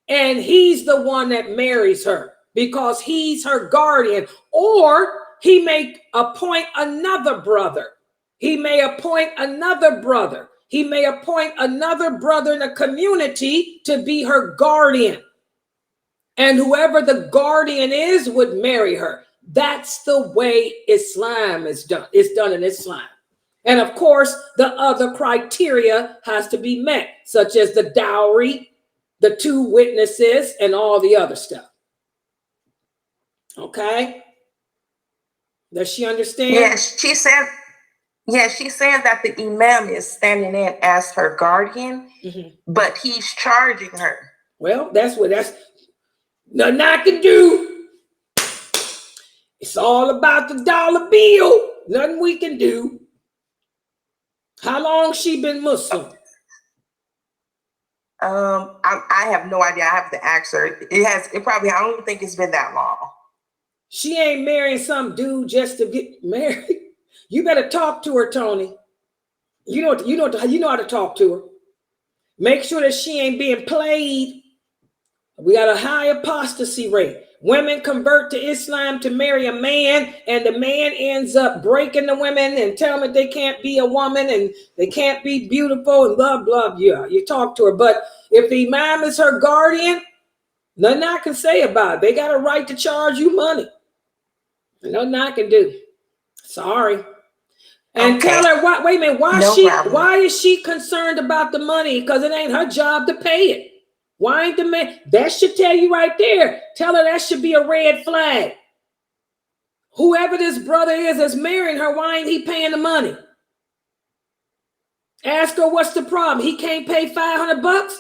and he's the one that marries her because he's her guardian. Or he may appoint another brother. He may appoint another brother. He may appoint another brother in the community to be her guardian. And whoever the guardian is would marry her. That's the way Islam is done. It's done in Islam. And of course, the other criteria has to be met, such as the dowry, the 2 witnesses, and all the other stuff. Okay? Does she understand? Yes, she said that the imam is standing in as her guardian, but he's charging her. Well, that's nothing I can do. It's all about the dollar bill. Nothing we can do. How long she been Muslim? I have no idea. I have to ask her. I don't think it's been that long. She ain't marrying some dude just to get married. You better talk to her, Tony. You know how to talk to her. Make sure that she ain't being played. We got a high apostasy rate. Women convert to Islam to marry a man, and the man ends up breaking the women and telling them they can't be a woman and they can't be beautiful and blah, blah, yeah. You talk to her. But if the imam is her guardian, nothing I can say about it. They got a right to charge you money. Nothing I can do. Sorry. And tell her, wait a minute, why is she concerned about the money? Because it ain't her job to pay it. Why ain't the man? That should tell you right there. Tell her that should be a red flag. Whoever this brother is that's marrying her, why ain't he paying the money? Ask her what's the problem. He can't pay $500?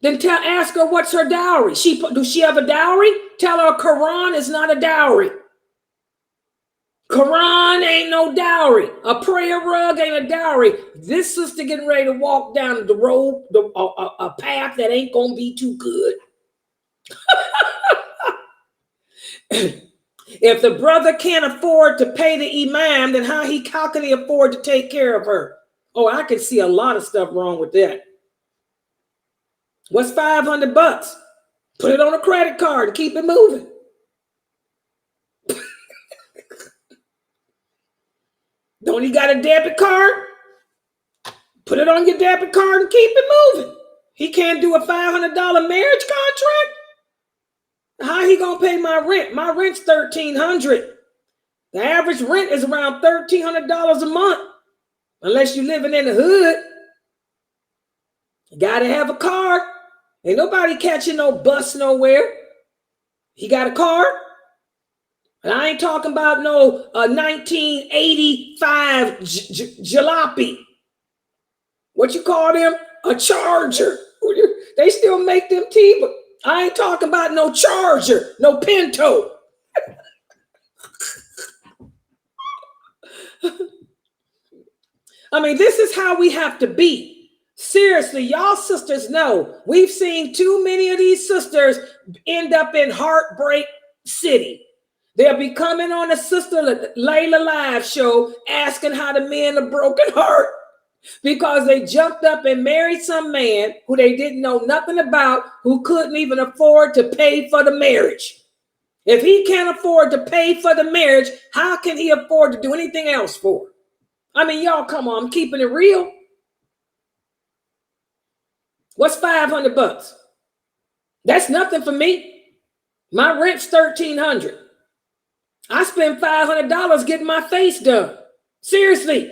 Then ask her what's her dowry. Do she have a dowry? Tell her Quran is not a dowry. Quran ain't no dowry. A prayer rug ain't a dowry. This sister getting ready to walk down the road, a path that ain't gonna be too good. If the brother can't afford to pay the imam, then how can he afford to take care of her? Oh, I can see a lot of stuff wrong with that. What's $500? Put it on a credit card and keep it moving. Don't you got a debit card? Put it on your debit card and keep it moving. He can't do a $500 marriage contract? How he gonna pay my rent? My rent's $1,300. The average rent is around $1,300 a month, unless you're living in the hood. You gotta have a card. Ain't nobody catching no bus nowhere. He got a card? And I ain't talking about no 1985 jalopy. What you call them? A Charger. They still make them tea, but I ain't talking about no Charger, no Pinto. I mean, this is how we have to be. Seriously, y'all sisters know. We've seen too many of these sisters end up in Heartbreak City. They'll be coming on a Sister Laila live show asking how to mend a broken heart because they jumped up and married some man who they didn't know nothing about, who couldn't even afford to pay for the marriage. If he can't afford to pay for the marriage, how can he afford to do anything else for it? I mean, y'all, come on, I'm keeping it real. What's $500? That's nothing for me. My rent's $1,300. I spend $500 getting my face done. Seriously.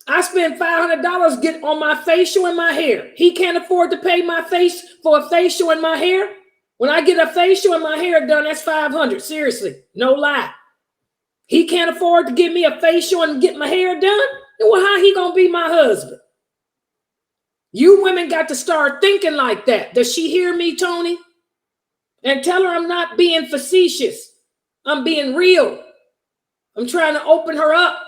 I spend $500 getting on my facial and my hair. He can't afford to pay my face for a facial and my hair. When I get a facial and my hair done, that's $500. Seriously. No lie. He can't afford to give me a facial and get my hair done? Then well, how he gonna be my husband? You women got to start thinking like that. Does she hear me, Tony? And tell her I'm not being facetious. I'm being real. I'm trying to open her up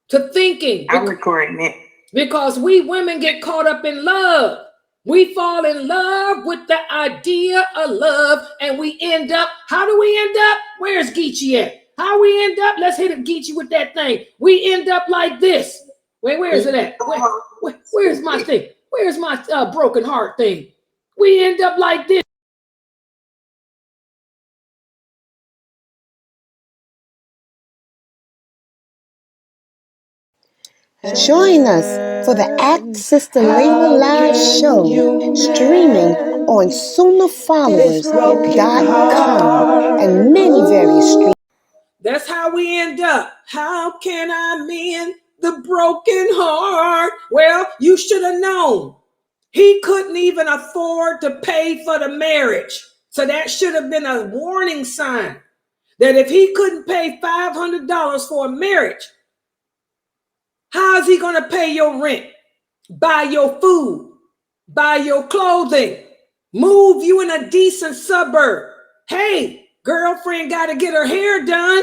to thinking. I'm recording it. Because we women get caught up in love. We fall in love with the idea of love, and we end up, how do we end up? Where's Geechee at? How we end up? Let's hit it, Geechee, with that thing. We end up like this. Wait, where is it at? Where's my thing? Where's my broken heart thing? We end up like this. Join us for the Ask Sister Laila live show streaming on Sunnahfollowers.com and many various streams. That's how we end up. How can I mend the broken heart? Well, you should have known. He couldn't even afford to pay for the marriage. So that should have been a warning sign that if he couldn't pay $500 for a marriage, how is he going to pay your rent, buy your food, buy your clothing, move you in a decent suburb? Hey, girlfriend got to get her hair done.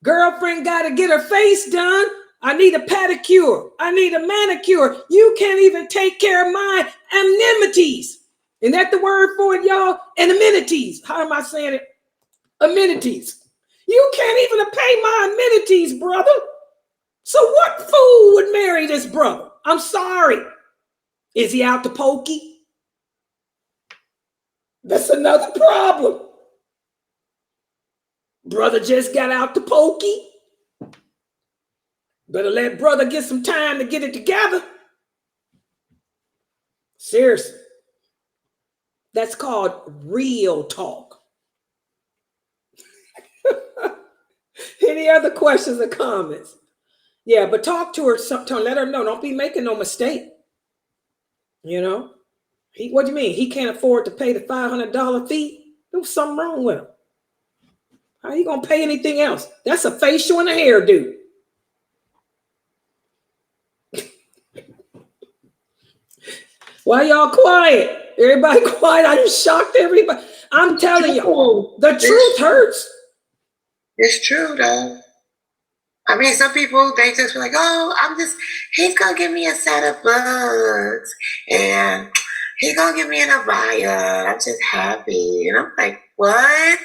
Girlfriend got to get her face done. I need a pedicure. I need a manicure. You can't even take care of my amenities. Isn't that the word for it, y'all? And amenities. How am I saying it? Amenities. You can't even pay my amenities, brother. So what fool would marry this brother? I'm sorry. Is he out to pokey? That's another problem. Brother just got out to pokey. Better let brother get some time to get it together. Seriously. That's called real talk. Any other questions or comments? Yeah, but talk to her sometime. Let her know. Don't be making no mistake. You know? What do you mean? He can't afford to pay the $500 fee? There's something wrong with him. How are you going to pay anything else? That's a facial and a hairdo. Why y'all quiet? Everybody quiet. I just shocked everybody. I'm telling you, the truth hurts. It's true, though. I mean, some people, they just be like, oh, he's going to give me a set of books and he's going to give me an abaya. I'm just happy. And I'm like, what?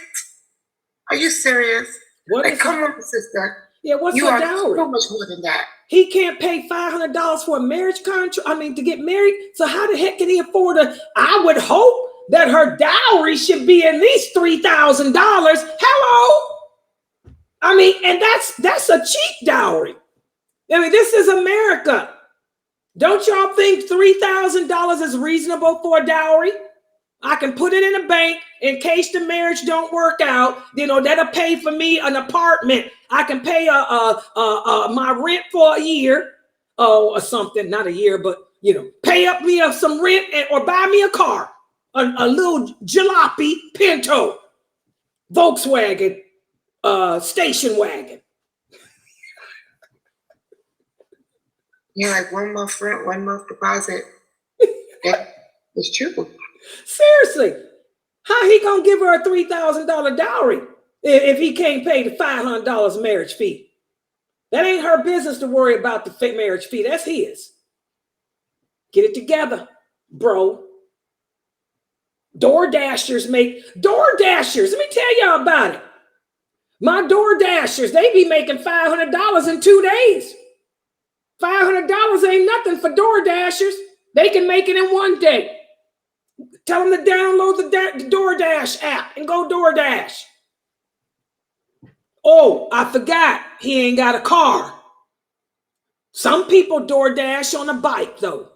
Are you serious? Like, come on, sister. Yeah, what's you the are dowry? So much more than that. He can't pay $500 for a marriage contract. I mean, to get married. So how the heck can he afford I would hope that her dowry should be at least $3,000. Hello. I mean, and that's a cheap dowry. I mean, this is America. Don't y'all think $3,000 is reasonable for a dowry? I can put it in a bank in case the marriage don't work out. You know, that'll pay for me an apartment. I can pay my rent for a year or something. Not a year, but, you know, pay up me some rent or buy me a car, a little jalopy Pinto, Volkswagen, station wagon. Yeah, like 1 month rent, 1 month deposit. It's true. Seriously, how he gonna give her a $3,000 dowry if he can't pay the $500 marriage fee? That ain't her business to worry about the marriage fee. That's his. Get it together, bro. DoorDashers. Let me tell y'all about it. My DoorDashers, they be making $500 in 2 days. $500 ain't nothing for DoorDashers. They can make it in 1 day. Tell them to download the DoorDash app and go DoorDash. Oh, I forgot. He ain't got a car. Some people DoorDash on a bike, though.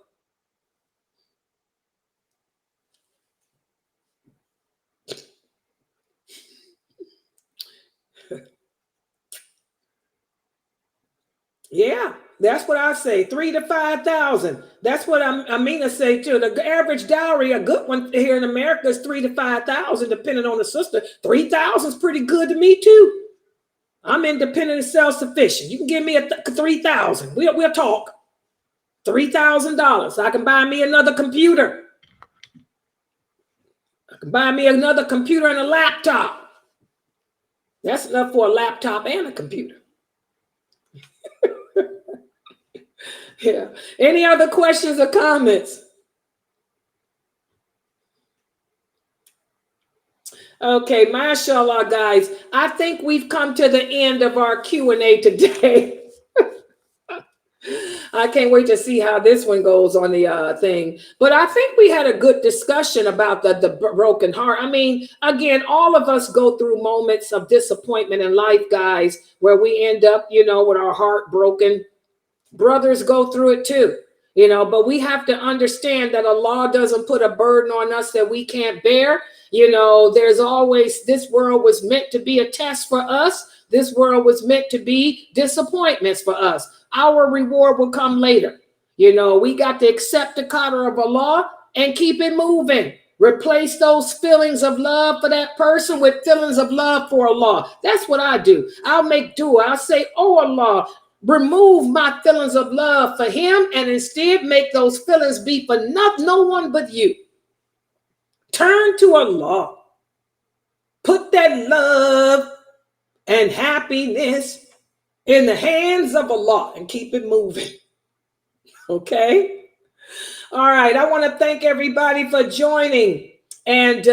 Yeah, that's what I say. 3,000 to 5,000. That's what I mean to say too. The average dowry, a good one here in America, is 3,000 to 5,000, depending on the sister. 3,000 is pretty good to me too. I'm independent and self-sufficient. You can give me a 3,000. We'll talk. $3,000. I can buy me another computer. I can buy me another computer and a laptop. That's enough for a laptop and a computer. Yeah. Any other questions or comments? Okay, mashallah, guys. I think we've come to the end of our Q&A today. I can't wait to see how this one goes on the thing. But I think we had a good discussion about the broken heart. I mean, again, all of us go through moments of disappointment in life, guys, where we end up, you know, with our heart broken. Brothers go through it too, you know, but we have to understand that Allah doesn't put a burden on us that we can't bear. You know, there's always, this world was meant to be a test for us. This world was meant to be disappointments for us. Our reward will come later. You know, we got to accept the qadr of Allah and keep it moving. Replace those feelings of love for that person with feelings of love for Allah. That's what I do. I'll make dua. I'll say, oh Allah, remove my feelings of love for him and instead make those feelings be for no one but you. Turn to Allah. Put that love and happiness in the hands of Allah and keep it moving. Okay? All right. I want to thank everybody for joining and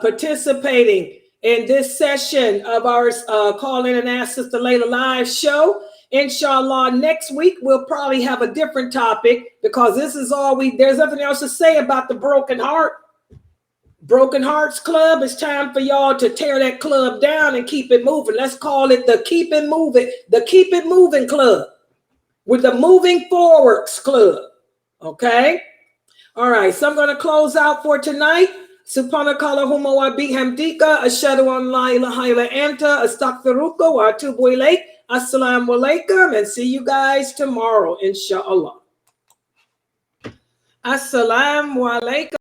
participating in this session of our Call In and Ask Sister Laila live show. Inshallah, next week we'll probably have a different topic because this is all there's nothing else to say about the broken heart. Broken Hearts Club, it's time for y'all to tear that club down and keep it moving. Let's call it the Keep It Moving Club with the Moving Forwards Club. Okay? All right, so I'm going to close out for tonight. Subhanakallahumma wa bihamdika ashhadu an la ilaha illa anta astaghfiruka wa atubu ilayk. Assalamu alaikum, and see you guys tomorrow, inshallah. Assalamu alaikum.